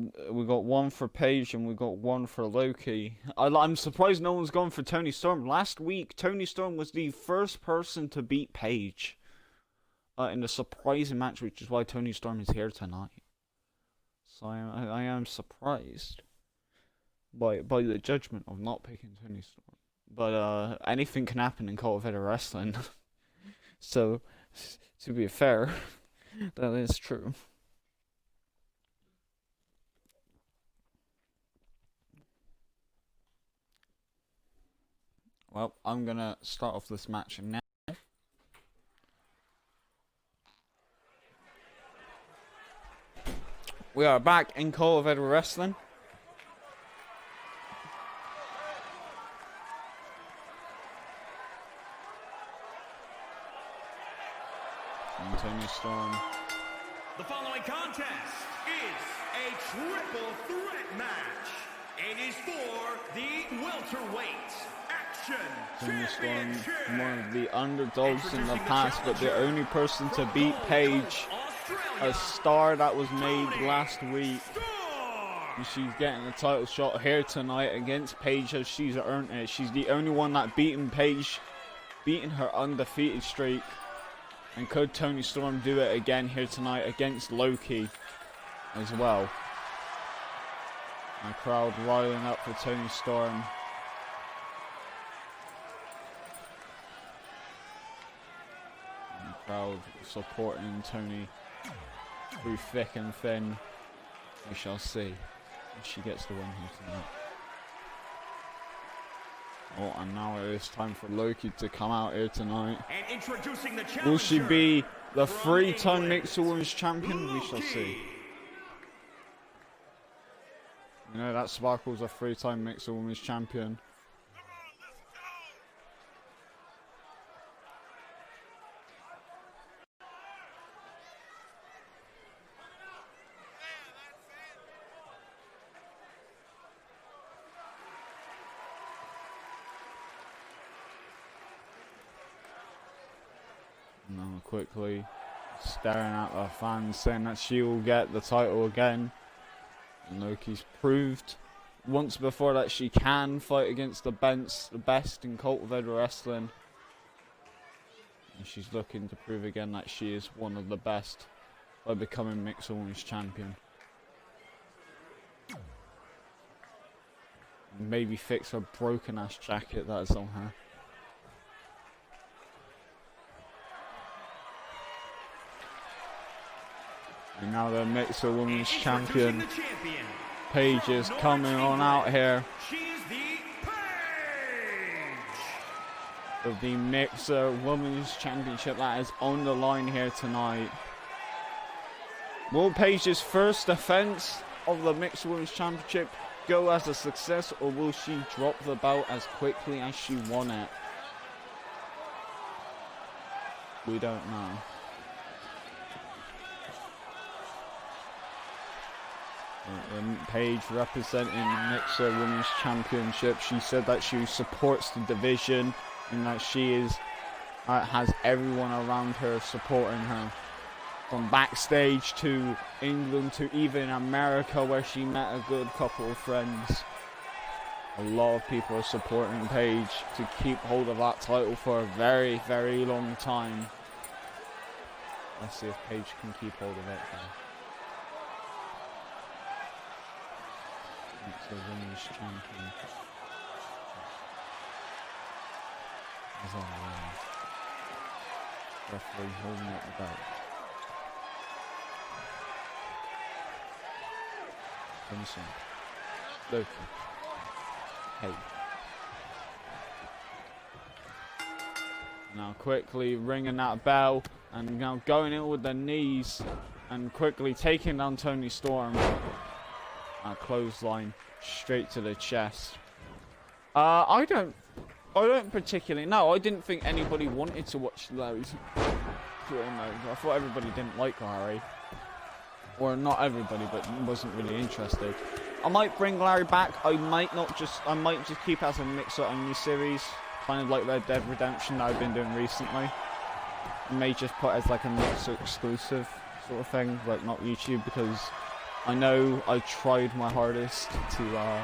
one for Paige and we got one for Loki. I'm surprised no one's gone for Toni Storm. Last week, Toni Storm was the first person to beat Paige in a surprising match, which is why Toni Storm is here tonight. So I am surprised by the judgment of not picking Toni Storm. But anything can happen in cultivated wrestling. So to be fair, that is true. Well, I'm gonna start off this match now. We are back in cultivated wrestling. And Toni Storm. The following contest is a triple threat match. It is for the welterweight action Toni Storm, championship. one of the underdogs in the past, but the only person to beat Paige, a star that was made last week. And she's getting a title shot here tonight against Paige as she's earned it. She's the only one that beaten Paige, beating her undefeated streak. And could Toni Storm do it again here tonight against Loki as well? The crowd riling up for Toni Storm. And the crowd supporting Toni through thick and thin. We shall see if she gets the win here tonight. Oh, and now it is time for Loki to come out here tonight. And introducing the Will she be the from three-time England, Mixed Women's Champion? We shall see. You know that Sparkle's a three-time Mixed Women's Champion. Now quickly staring at the fans, saying that she will get the title again. And Loki's proved once before that she can fight against the best in cultivated wrestling. And she's looking to prove again that she is one of the best by becoming Mixed Women's Champion. Maybe fix her broken ass jacket that is on her. And now the Mixed Women's Champion. Paige is coming on out here. She is the Paige. Of the Mixed Women's Championship that is on the line here tonight. Will Paige's first defense of the Mixed Women's Championship go as a success, or will she drop the belt as quickly as she won it? We don't know. Paige representing the Mixed Women's Championship. She said that she supports the division and that she is has everyone around her supporting her. From backstage to England to even America, where she met a good couple of friends. A lot of people are supporting Paige to keep hold of that title for a very, very long time. Let's see if Paige can keep hold of it. It's a women's champion. As on the referee holding up the belt. Finishing. Loki. Hey. Now quickly ringing that bell and now going in with the knees and quickly taking down Toni Storm. A clothesline straight to the chest. I don't particularly. No, I didn't think anybody wanted to watch those. I thought everybody didn't like Larry. Or not everybody, but wasn't really interested. I might bring Larry back. I might just keep it as a mixer only series, kind of like Red Dead Redemption that I've been doing recently. I may just put it as like a mixer exclusive sort of thing, like not YouTube, because I know I tried my hardest to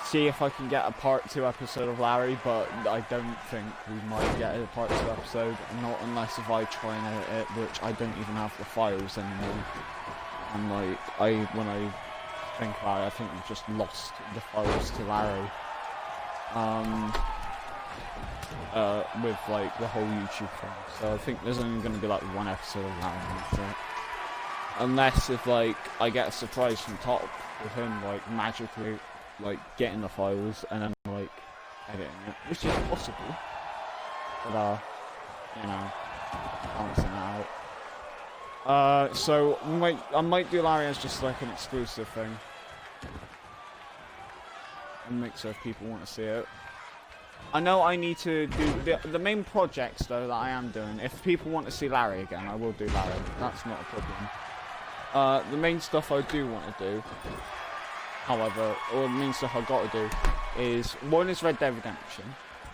see if I can get a part 2 episode of Larry, but I don't think we might get a part 2 episode, not unless if I try and edit it, which I don't even have the files anymore. And like, when I think about it, I think we've just lost the files to Larry. With like the whole YouTube thing. So I think there's only going to be like one episode of Larry after it. Unless if like I get a surprise from top with him like magically like getting the files and then like editing it, which is possible. But you know, balancing that out. So I might do Larry as just like an exclusive thing. And make sure if people want to see it. I know I need to do the main projects though that I am doing. If people want to see Larry again, I will do Larry. That's not a problem. The main stuff I do want to do, however, or the main stuff I got to do, is one is Red Dead Redemption,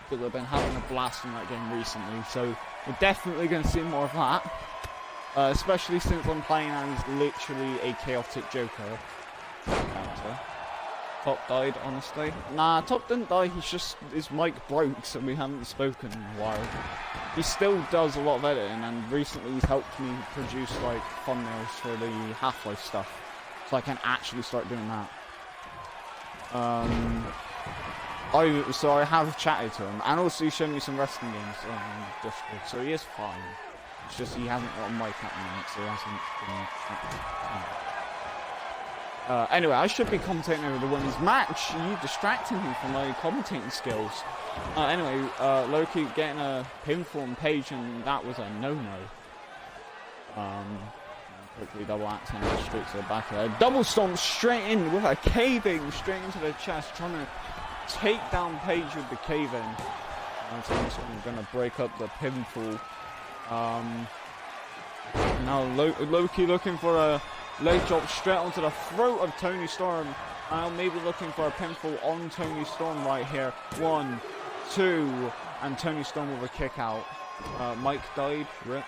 because I've been having a blast in that game recently. So we're definitely going to see more of that. Especially since I'm playing as literally a chaotic Joker character. Top died, honestly. Nah, Top didn't die, his mic broke, so we haven't spoken in a while. He still does a lot of editing, and recently he's helped me produce, like, thumbnails for the Half-Life stuff. So I can actually start doing that. So I have chatted to him, and also he showed me some wrestling games on Discord, so he is fine. It's just he hasn't got a mic at the moment, so he hasn't been... anyway, I should be commentating over the women's match. You distracting me from my commentating skills. Anyway, Loki getting a pinfall on Paige, and that was a no-no. Quickly double axe and straight to the back of her. Double stomp straight in with a caving straight into the chest, trying to take down Paige with the cave-in. So I'm going to break up the pinfall. Now Loki looking for a leg drop straight onto the throat of Toni Storm. Maybe looking for a pinfall on Toni Storm right here. 1, 2, and Toni Storm with a kick out. Mike died. Rip.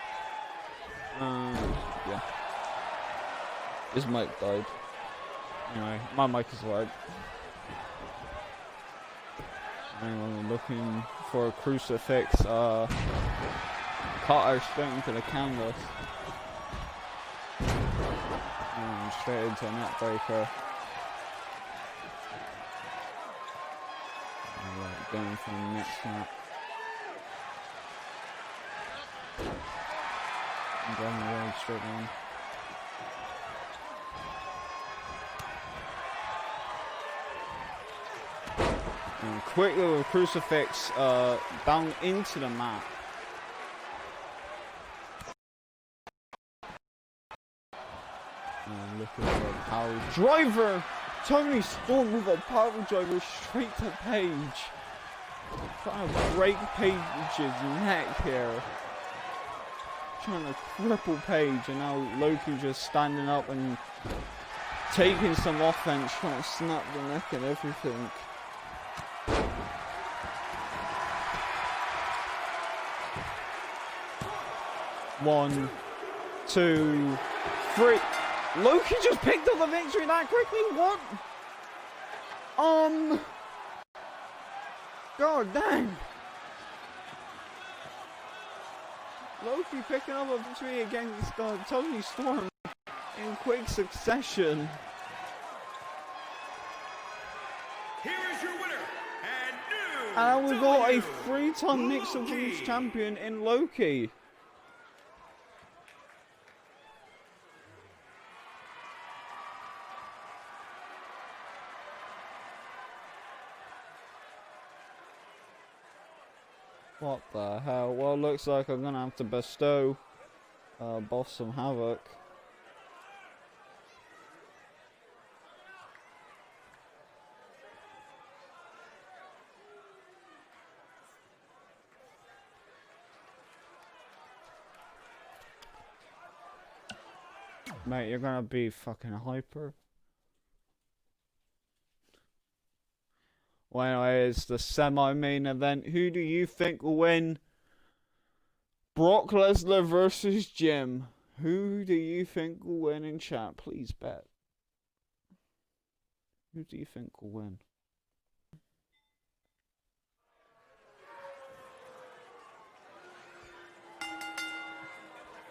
Yeah. His mic died. Anyway, my mic is alright. Anyway, looking for a crucifix. Cutter straight into the canvas. straight into a net breaker. Alright, going for the next snap. I'm going away straight on. And quick little crucifix down into the mat. And looking for a power driver. Tony Storm with a power driver straight to Paige. Trying to break Paige's neck here. Trying to cripple Paige, and now Loki just standing up and taking some offense, trying to snap the neck and everything. One, two, three. Loki just picked up the victory that quickly. What? God dang. Loki picking up a victory against Tony Storm in quick succession. Here is your winner and new And we got a W 3-time Mixed Women's Champion in Loki. What the hell? Well, looks like I'm gonna have to bestow Boss some havoc. Mate, you're gonna be fucking hyper. Well, anyway, it's the semi-main event. Who do you think will win? Brock Lesnar versus Jim. Who do you think will win in chat? Please bet. Who do you think will win?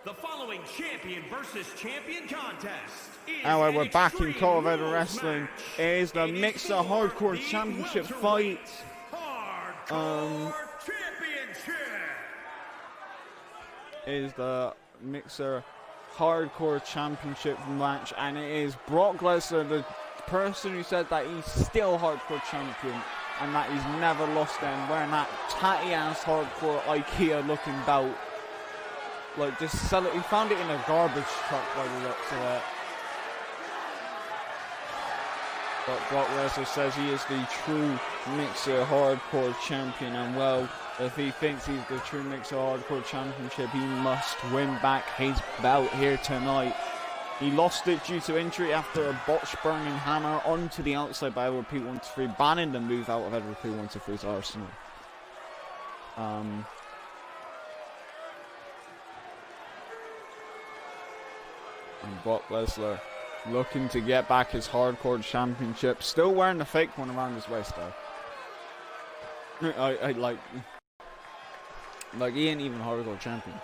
The following champion versus champion contest is Anyway, we're an back in Extreme COEW Rules Wrestling. match. It is the It is Mixer for Hardcore the Championship welterweight fight. Hardcore Championship. Is the Mixer Hardcore Championship match, and it is Brock Lesnar, the person who said that he's still Hardcore Champion and that he's never lost them, wearing that tatty ass Hardcore IKEA looking belt. Like, just sell it. He found it in a garbage truck by the looks of it. But Brock Lesnar says he is the true Mixer Hardcore Champion, and well, if he thinks he's the true Mixer Hardcore Championship, he must win back his belt here tonight. He lost it due to injury after a botch burning hammer onto the outside by Edward P123, banning the move out of Edward P123's arsenal. And Brock Lesnar looking to get back his Hardcore Championship, still wearing the fake one around his waist though. I like he ain't even Hardcore Champion.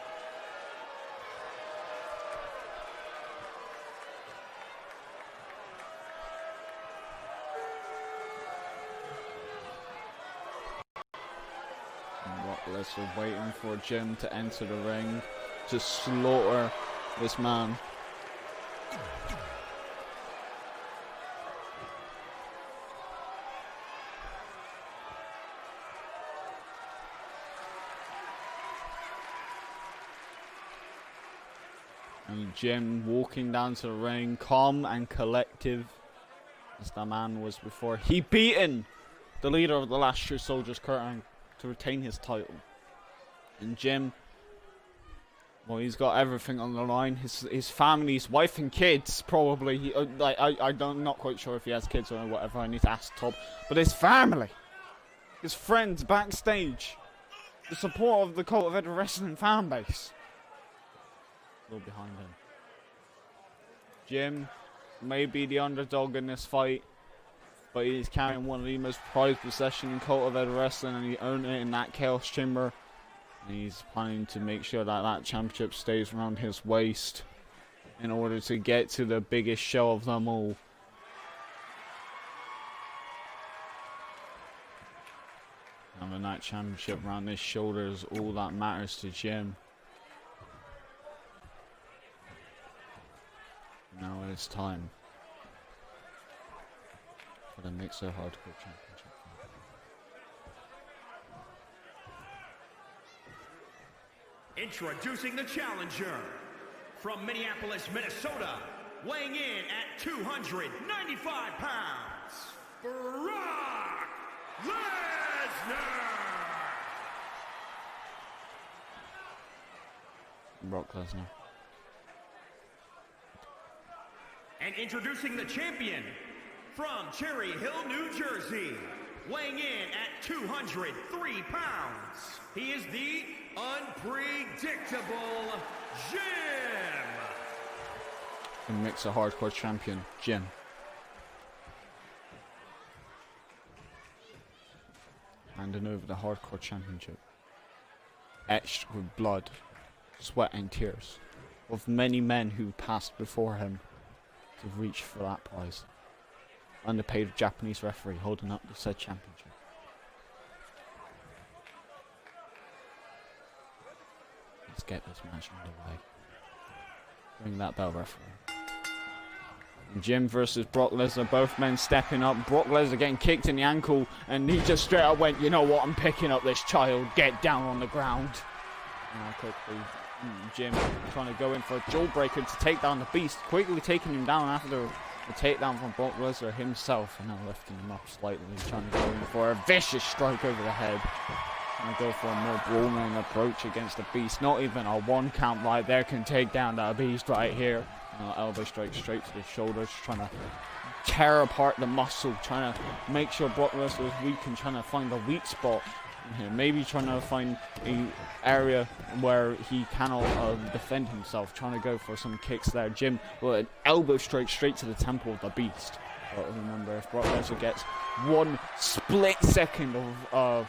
And Brock Lesnar waiting for Jim to enter the ring to slaughter this man. And Jim walking down to the ring, calm and collective, as the man was before. He beaten the leader of the Last True Soldiers, Kurt Angle, to retain his title. And Jim, well, he's got everything on the line. His family, his wife and kids, probably. I'm not quite sure if he has kids or whatever. I need to ask Todd. But his family, his friends backstage, the support of the COEW Wrestling fan base. All behind him. Jim may be the underdog in this fight, but he's carrying one of the most prized possessions in COEW Wrestling, and he earned it in that Chaos Chamber. And he's planning to make sure that that championship stays around his waist. in order to get to the biggest show of them all. And the night championship around his shoulders, all that matters to Jim. Now it's time for the Mixer Hardcore Championship. Introducing the challenger from Minneapolis, Minnesota, weighing in at 295 pounds, Brock Lesnar. Brock Lesnar. And introducing the champion from Cherry Hill, New Jersey, weighing in at 203 pounds, he is the unpredictable Jim. The Mixer Hardcore Champion, Jim. Handing over the Hardcore Championship, etched with blood, sweat and tears of many men who passed before him to reach for that prize. Underpaid Japanese referee holding up the said championship. Let's get this match underway. Bring that bell, referee. Jim versus Brock Lesnar, both men stepping up. Brock Lesnar getting kicked in the ankle, and he just straight up went, you know what, I'm picking up this child, get down on the ground. Now quickly, Jim trying to go in for a jawbreaker to take down the Beast, quickly taking him down after the takedown from Brock Lesnar himself, and now lifting him up slightly, trying to go in for a vicious strike over the head. Trying to go for a more brawling approach against the Beast. Not even a one count right there can take down that Beast right here. Elbow strike straight to the shoulders, trying to tear apart the muscle, trying to make sure Brock Lesnar is weak and trying to find the weak spot. Maybe trying to find an area where he cannot defend himself, trying to go for some kicks there. Jim with an elbow strike straight to the temple of the Beast. But remember, if Brock Lesnar gets one split second of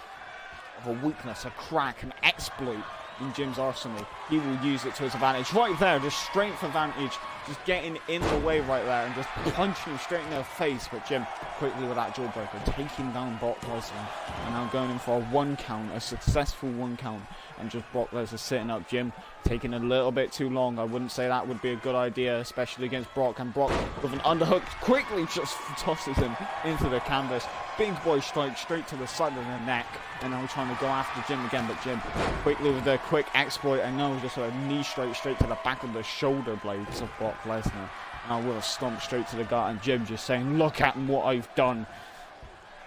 a weakness, a crack, an exploit in Jim's arsenal, he will use it to his advantage. Right there, just strength advantage, just getting in the way right there and just punching him straight in the face. But Jim quickly with that jawbreaker, taking down Brock Lesnar, and now going in for a one count, a successful one count, and just Brock Lesnar sitting up. Jim taking a little bit too long. I wouldn't say that would be a good idea, especially against Brock. And Brock with an underhook quickly just tosses him into the canvas. Big boy strike straight to the side of the neck, and now trying to go after Jim again, but Jim quickly with a quick exploit, and now just a knee strike straight to the back of the shoulder blades of Brock Lesnar. Now with a stomp straight to the gut, and Jim just saying, look at what I've done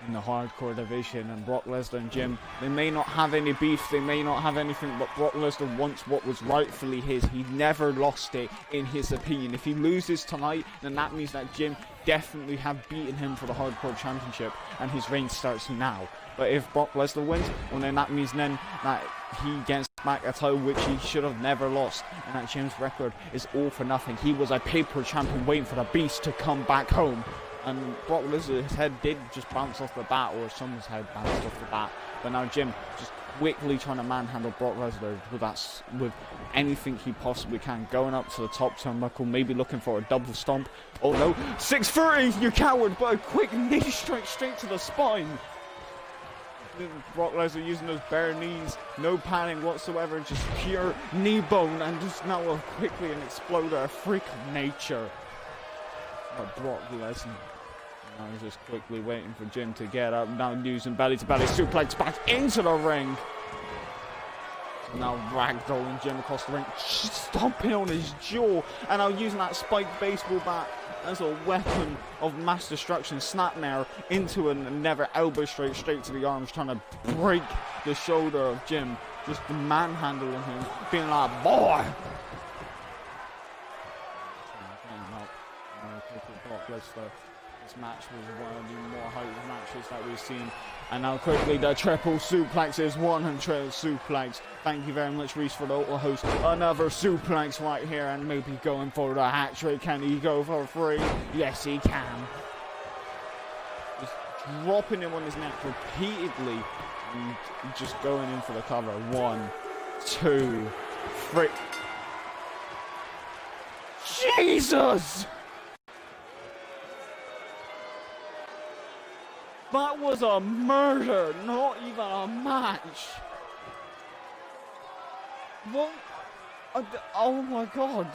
in the hardcore division. And Brock Lesnar and Jim, they may not have any beef, they may not have anything, but Brock Lesnar wants what was rightfully his. He never lost it, in his opinion. If he loses tonight, then that means that Jim definitely have beaten him for the hardcore championship, and his reign starts now. But if Brock Lesnar wins, well, then that means then that he gets back a title which he should have never lost, and that Jim's record is all for nothing. He was a paper champion waiting for the Beast to come back home. And Brock Lesnar's head did just bounce off the bat, or someone's head bounced off the bat. But now Jim just quickly trying to manhandle Brock Lesnar with anything he possibly can. Going up to the top turnbuckle, maybe looking for a double stomp. Oh no, 630, you coward! But a quick knee strike straight to the spine. Brock Lesnar using those bare knees, no padding whatsoever, just pure knee bone, and just now quickly an exploder, a freak of nature. But Brock Lesnar. Now he's just quickly waiting for Jim to get up. Now using belly-to-belly suplex back into the ring. So now ragdolling Jim across the ring, stomping on his jaw. And now using that spiked baseball bat as a weapon of mass destruction. Snapmare into another elbow straight to the arms, trying to break the shoulder of Jim. Just manhandling him, being like, boy! This match was one of the more hyped matches that we've seen. And now quickly the triple suplex is one, and triple suplex. Thank you very much, Reese, for the auto host. Another suplex right here, and maybe going for the hat trick. Can he go for free? Yes, he can. Just dropping him on his neck repeatedly and just going in for the cover. 1, 2, 3. Jesus! That was a murder, not even a match. What? Oh my god.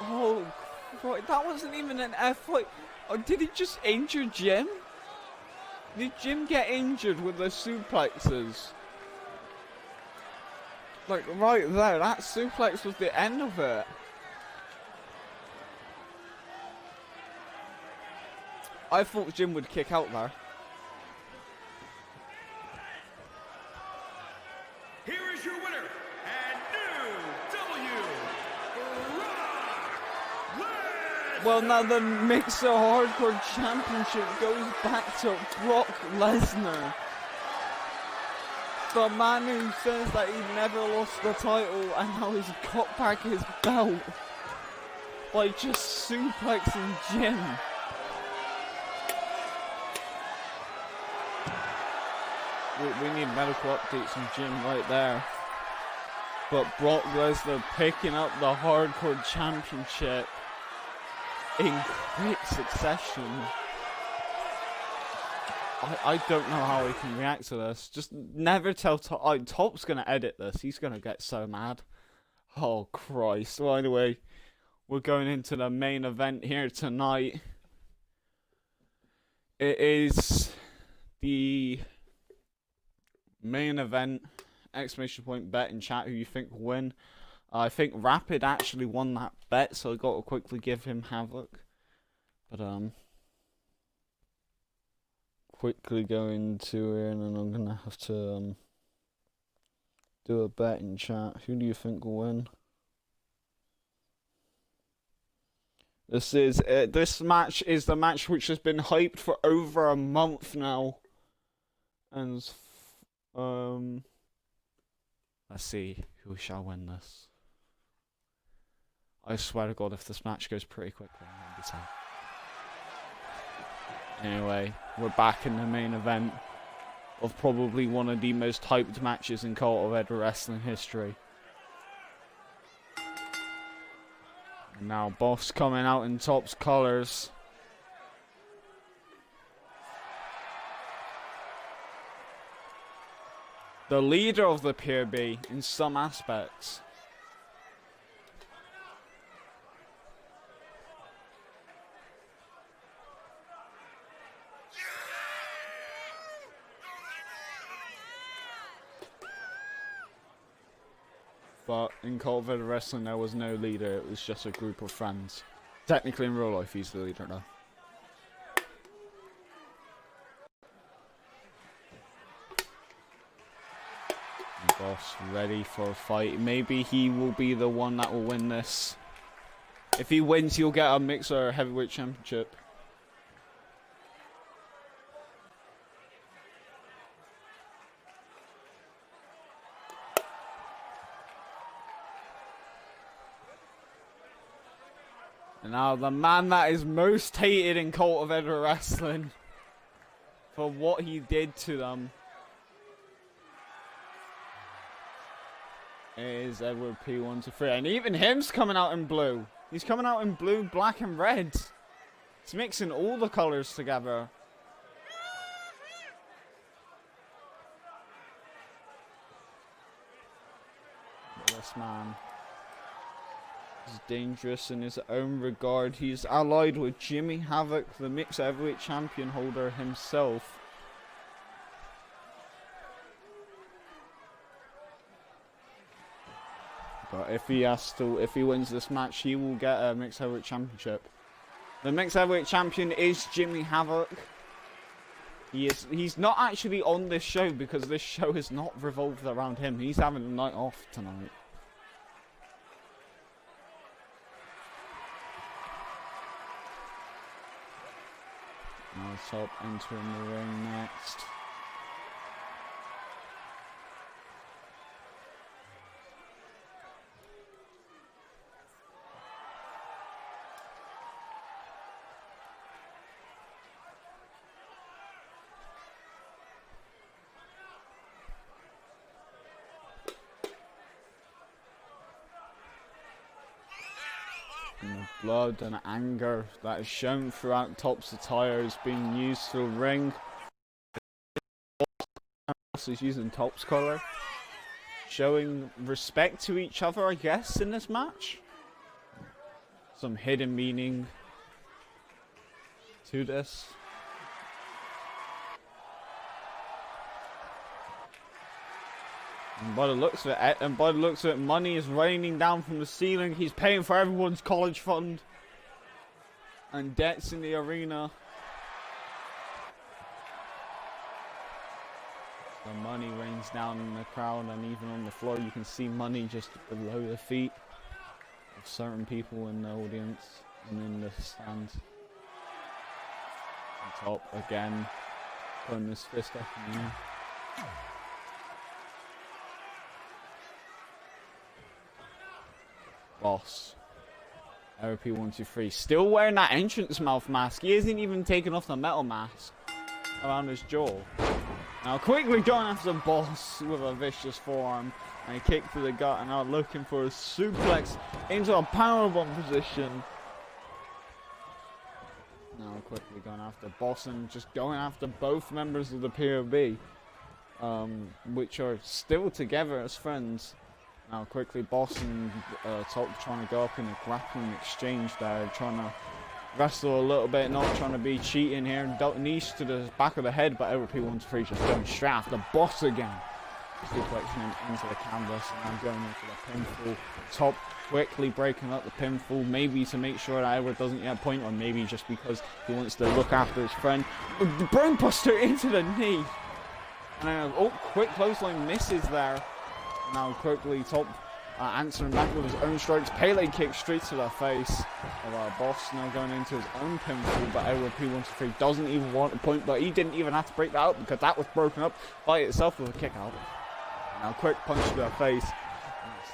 Oh, right, that wasn't even an F-fight. Oh, did he just injure Jim? Did Jim get injured with the suplexes? Like, right there, that suplex was the end of it. I thought Jim would kick out there. Here is your winner, and new W. Well, now the Mixer Hardcore Championship goes back to Brock Lesnar. The man who says that he never lost the title and now he's got back his belt by just suplexing Jim. We need medical updates on Jim right there. But Brock Lesnar picking up the Hardcore Championship in quick succession. I don't know how he can react to this. Just never tell Top. Top's gonna edit this. He's gonna get so mad. Oh Christ. Well, anyway, we're going into the main event here tonight. It is the main event. Exclamation point bet in chat who you think will win. I think Rapid actually won that bet, so I got to quickly give him Havoc. But quickly go into here, and then I'm gonna have to do a bet in chat. Who do you think will win? This match is the match which has been hyped for over a month now, and let's see who shall win this. I swear to God, if this match goes pretty quickly, I'm gonna be sad. Anyway, we're back in the main event of probably one of the most hyped matches in COEW wrestling history. And now Boss coming out in Top's colours. The leader of the PRB in some aspects. But in COEW wrestling there was no leader, it was just a group of friends. Technically in real life he's the leader though. Boss ready for a fight. Maybe he will be the one that will win this. If he wins, he'll get a Mixer Heavyweight Championship. And now the man that is most hated in COEW wrestling for what he did to them is Edward P123, and even him's coming out in blue. He's coming out in blue, black, and red. He's mixing all the colors together. This man is dangerous in his own regard. He's allied with Jimmy Havoc, the Mixed Heavyweight Champion holder himself. But if he wins this match, he will get a Mixed Heavyweight Championship. The Mixed Heavyweight Champion is Jimmy Havoc. He's not actually on this show because this show is not revolved around him. He's having a night off tonight. Now Top entering the ring next. And the blood and anger that is shown throughout Top's attire is being used to ring. Is using Top's color, showing respect to each other, I guess, in this match. Some hidden meaning to this. And by the looks of it, money is raining down from the ceiling. He's paying for everyone's college fund and debts in the arena. The money rains down in the crowd, and even on the floor you can see money just below the feet of certain people in the audience and in the stands. On Top again, putting his fist up in the air. Boss. LP123 still wearing that entrance mouth mask. He isn't even taking off the metal mask around his jaw. Now quickly going after the Boss with a vicious forearm and a kick to the gut, and now looking for a suplex into a powerbomb position. Now quickly going after Boss and just going after both members of the POB, which are still together as friends. Now quickly Boss and Top trying to go up in a grappling exchange there, trying to wrestle a little bit, not trying to be cheating here. Niche to the back of the head, but LP123 just going straight after Boss again. Suplexing him into the canvas, and I'm going into the pinfall. Top quickly breaking up the pinfall, maybe to make sure that Edward doesn't get a point, or maybe just because he wants to look after his friend. The brainbuster into the knee. And quick clothesline misses there. Now quickly Top answering back with his own strikes. Pele kick straight to the face of our Boss. Now going into his own pinfall, but LP123 doesn't even want a point, but he didn't even have to break that out because that was broken up by itself with a kick out. Now quick punch to the face.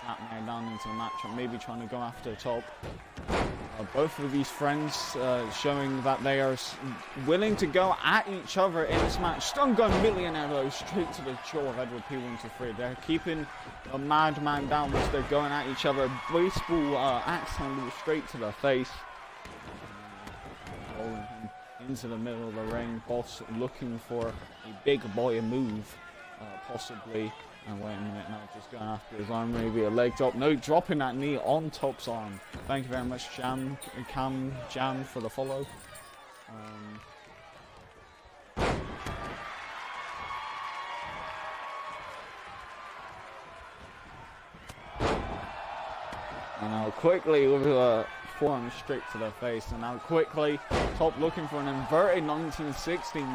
Snapmare down into the match and maybe trying to go after Top. Both of these friends showing that they are willing to go at each other in this match. Stun gun millionaire though, straight to the jaw of Edward P123. They're keeping a madman down as they're going at each other. Baseball axe handle straight to the face. Rolling him into the middle of the ring. Boss looking for a big boy move, possibly. And wait a minute, no, just going after his arm, maybe a leg drop. No, dropping that knee on Top's arm. Thank you very much, Jam, for the follow. And now quickly with a forearm straight to the face. And now quickly, Top looking for an inverted 1916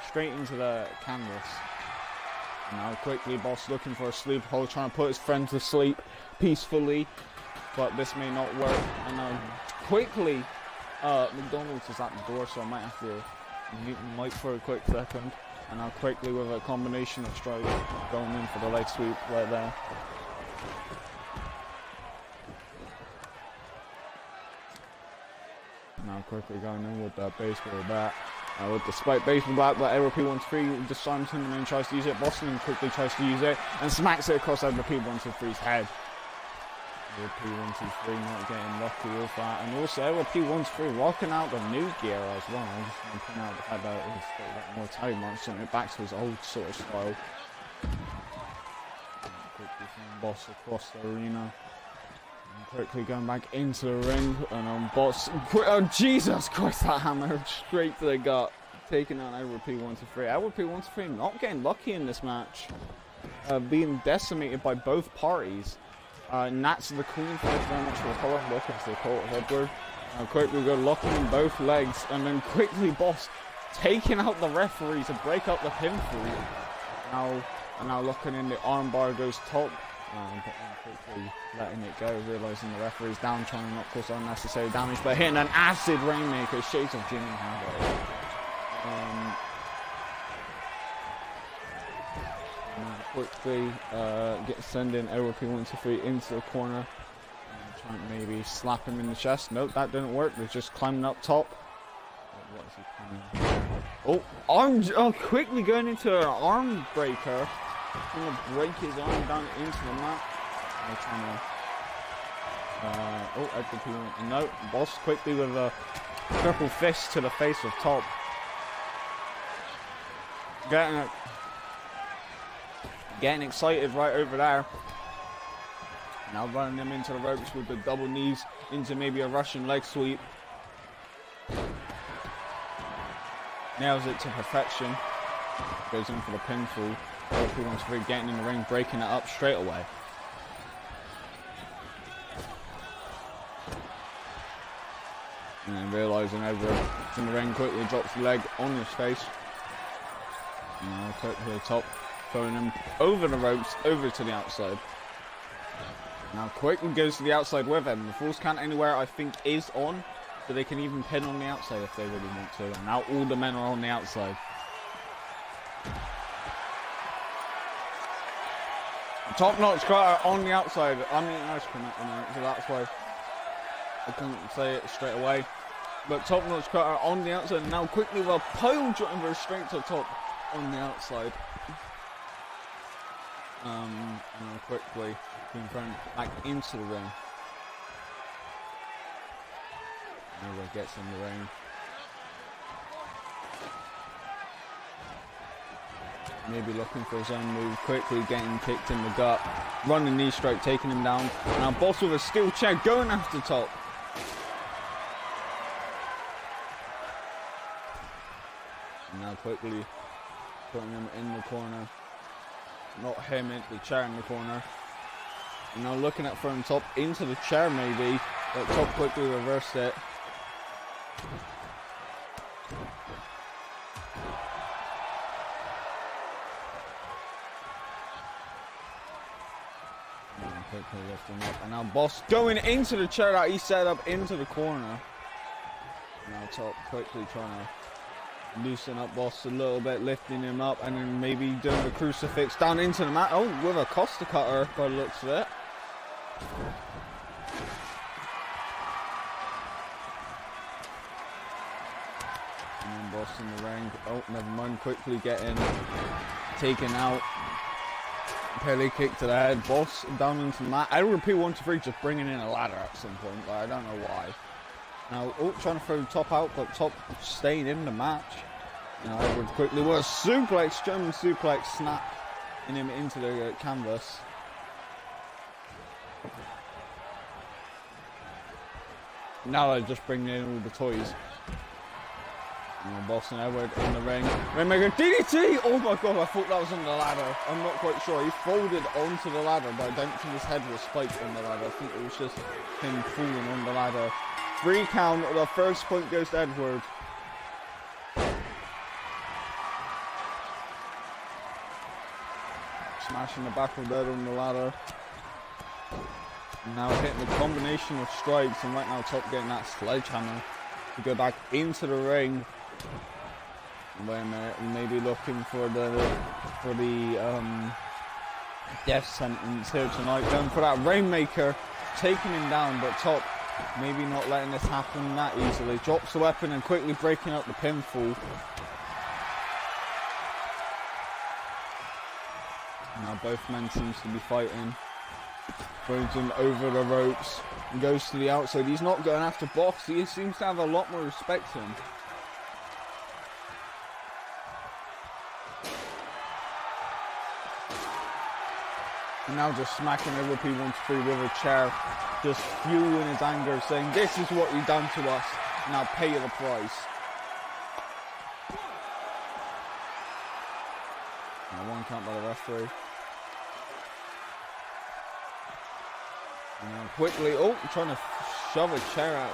straight into the canvas. Now quickly Boss looking for a sleep hold, trying to put his friend to sleep peacefully, but this may not work. And now quickly McDonald's is at the door, so I might have to mute the mic for a quick second. And now quickly with a combination of strikes going in for the leg sweep right there. Now quickly going in with that baseball bat. With the spike baseball bat, but LP123 disarms him and then tries to use it. Boston quickly tries to use it and smacks it across LP123's head. LP123 not getting lucky with that. And also LP123 rocking out the new gear as well. I just want to point out the fact that he's got that more Italian mark, something back to his old sort of style. Quickly from Boss across the arena. Quickly going back into the ring, and on Boss. Oh Jesus Christ! That hammer straight to the gut, taking out LP123. LP123 not getting lucky in this match, being decimated by both parties. Nats the Queen, thanks very much for the follow. Welcome to the Cult of Edward. Quickly go locking in both legs, and then quickly Boss taking out the referee to break up the pinfall. Now looking in the armbar goes Top. Quickly letting it go, realising the referee's down, trying to not cause unnecessary damage, but hitting an acid rainmaker, shades of Jimmy Havoc. Quickly sending LP123 into the corner, trying to maybe slap him in the chest. Nope, that didn't work. They're just climbing up top. What is he climbing? Oh, quickly going into an arm breaker. Trying to break his arm down into the mat. They're trying to Oh, no, Boss quickly with a triple fist to the face of Top. Getting excited right over there. Now running him into the ropes with the double knees into maybe a Russian leg sweep. Nails it to perfection. Goes in for the pinfall. He wants to getting in the ring, breaking it up straight away. And then realizing Edward in the ring, quickly drops the leg on his face. And now quickly to the Top, throwing him over the ropes, over to the outside. Now quickly goes to the outside with him. The falls count anywhere I think is on, so they can even pin on the outside if they really want to. And now all the men are on the outside. Top notch cutter on the outside. I'm eating ice cream at the moment, so that's why I couldn't say it straight away. But top notch cutter on the outside. And now quickly with a pile driver straight to Top on the outside. And quickly being thrown back into the ring. Edward gets in the ring. Maybe looking for his own move, quickly getting kicked in the gut. Running knee strike, taking him down. Now Boss with a steel chair going after Top. And now quickly putting him in the corner. Not him, the chair in the corner. And now looking at throwing Top into the chair maybe, but Top quickly reversed it. Quickly lifting up, and now Boss going into the chair that he set up into the corner. Now Top quickly trying to loosen up Boss a little bit, lifting him up, and then maybe doing a crucifix down into the mat. Oh, with a Costa cutter by the looks of it. And then Boss in the ring. Oh, never mind. Quickly getting taken out. Pelly kick to the head. Boss down into the mat. I repeat 1, 2, 3, just bringing in a ladder at some point, but I don't know why. Now, trying to throw Top out, but Top staying in the match. Now Edward quickly with a suplex, German suplex, snap in him into the canvas. Now they're just bringing in all the toys. And Boss and Edward in the ring. Rainmaker DDT! Oh my god, I thought that was on the ladder. I'm not quite sure. He folded onto the ladder, but I don't think his head was spiked on the ladder. I think it was just him falling on the ladder. 3 count. The first point goes to Edward. Smashing the back of the head on the ladder. Now hitting the combination of strikes, and right now Top getting that sledgehammer to go back into the ring. Wait a minute, maybe looking for the death sentence here tonight. Going for that Rainmaker, taking him down, but Top maybe not letting this happen that easily. Drops the weapon and quickly breaking up the pinfall. Now both men seems to be fighting. Throws him over the ropes and goes to the outside. He's not going after Boss. He seems to have a lot more respect for him. And now just smacking P1 to 3 with a chair, just fueling his anger, saying, "This is what you've done to us. Now pay the price." Now 1 count by the referee. And now quickly, trying to shove a chair at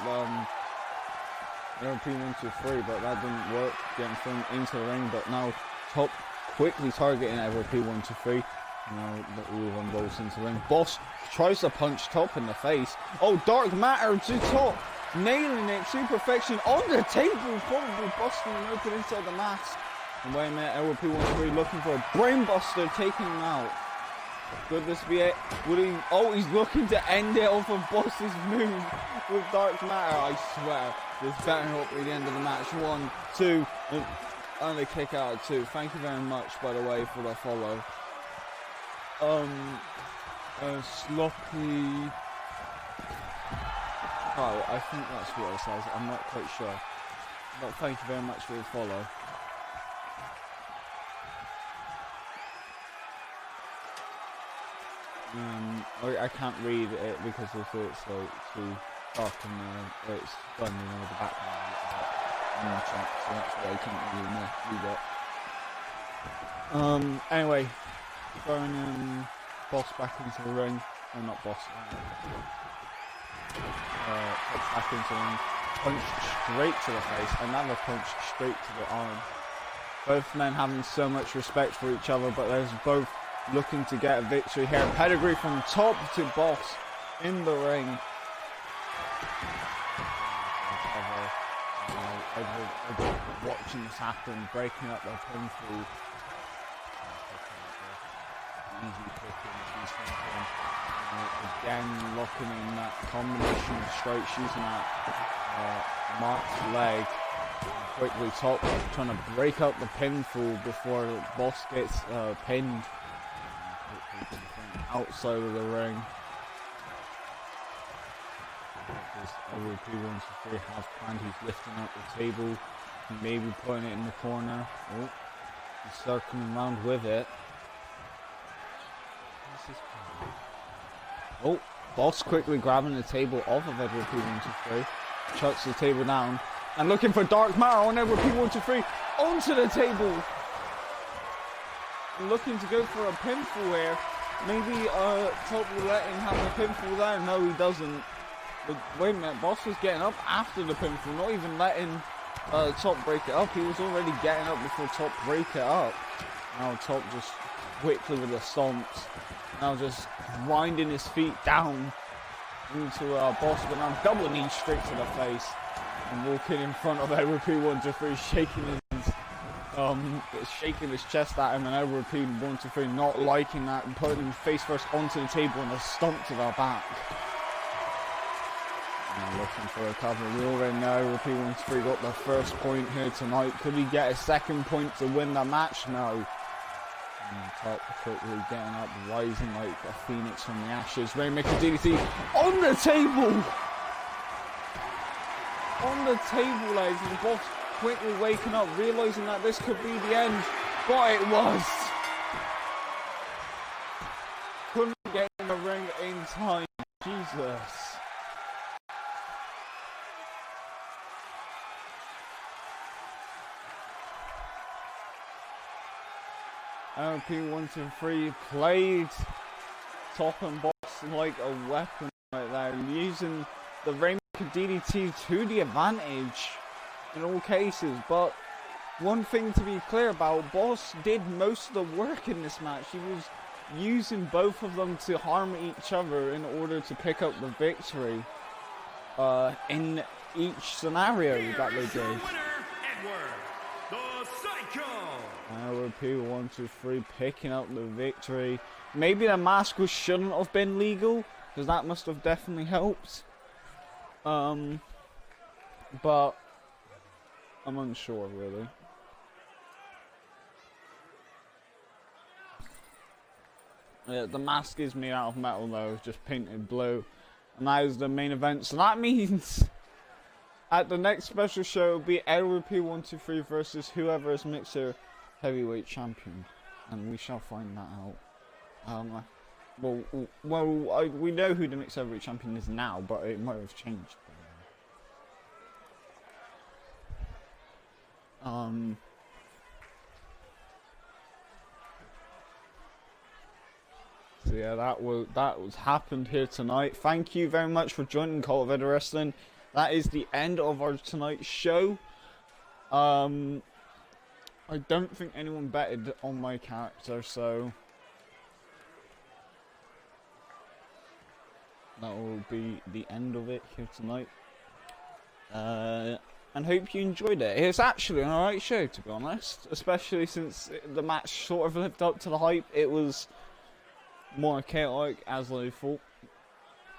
P1, 2, 3, but that didn't work. Getting thrown into the ring, but now Top quickly targeting P1, 2, 3. Now Everyone rolls into the ring. Boss tries to punch Top in the face. Oh, Dark Matter to Top, nailing it to perfection on the table, probably busting him open inside the mat. And wait a minute, LP1 3 looking for a brainbuster, taking him out. Could this be it? Would he? Oh, he's looking to end it off of Boss's move with Dark Matter. I swear, this better not be the end of the match. 1, 2, and a kick out of 2. Thank you very much, by the way, for the follow. Sloppy Oh, I think that's what it says. I'm not quite sure. But thank you very much for the follow. I can't read it because it's too dark and it's blending over the background in the chat, so that's why I can't really read it. Anyway, throwing Boss back into the ring, or not Boss, back into the ring, punch straight to the face, another punch straight to the arm. Both men having so much respect for each other, but there's both looking to get a victory here. Pedigree from top to Boss in the ring. Watching this happen, breaking up their pinfall. Easy picking, again locking in that combination of straight, using that Mark's leg. Quickly top, trying to break up the pinfall before Boss gets pinned. Outside of the ring. LVP 1-3 half planned. He's lifting up the table, maybe putting it in the corner. Oh, he's circling around with it. Oh, Boss quickly grabbing the table off of Edward P1-3, chucks the table down, and looking for Dark Matter on Edward P1-3 onto the table. Looking to go for a pinfall here. Maybe Top will let him have the pinfall there. No, he doesn't. But wait a minute, Boss was getting up after the pinfall, not even letting Top break it up. He was already getting up before Top break it up. Now Top just quickly with the stomps. Now just grinding his feet down into Boss, but now double knee straight to the face. And walking in front of Edward P1-3, shaking his chest at him, and Edward P1-3 not liking that, and putting him face first onto the table and a stomp to the back. And looking for a cover. We already know Edward P1-3 got the first point here tonight. Could he get a second point to win the match? No. And Top quickly getting up, rising like a phoenix from the ashes. Rainmaker DDT on the table! On the table, ladies, and Boss quickly waking up, realising that this could be the end, but it was. Couldn't get in the ring in time. Jesus. LP1-3 played Top and Boss like a weapon right there, using the Rainmaker DDT to the advantage in all cases. But one thing to be clear about, Boss did most of the work in this match. He was using both of them to harm each other in order to pick up the victory in each scenario that they did. LP1-3 picking up the victory. Maybe the mask shouldn't have been legal, because that must have definitely helped. But I'm unsure, really. Yeah, the mask is made out of metal, though, just painted blue. And that is the main event. So that means at the next special show, it'll be Edward P1-3 versus whoever is Mixer Heavyweight Champion. And we shall find that out. We know who the Mixer Heavyweight Champion is now, but it might have changed. So yeah, that was happened here tonight. Thank you very much for joining COEW Wrestling. That is the end of our tonight's show. I don't think anyone betted on my character, so that will be the end of it here tonight. And hope you enjoyed it. It's actually an alright show, to be honest, especially since the match sort of lived up to the hype. It was more chaotic, as I thought,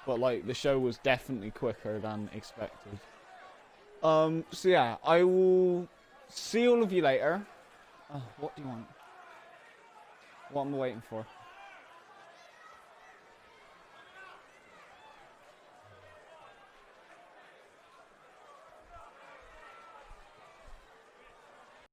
but like the show was definitely quicker than expected. So yeah, I will see all of you later. What do you want? What am I waiting for?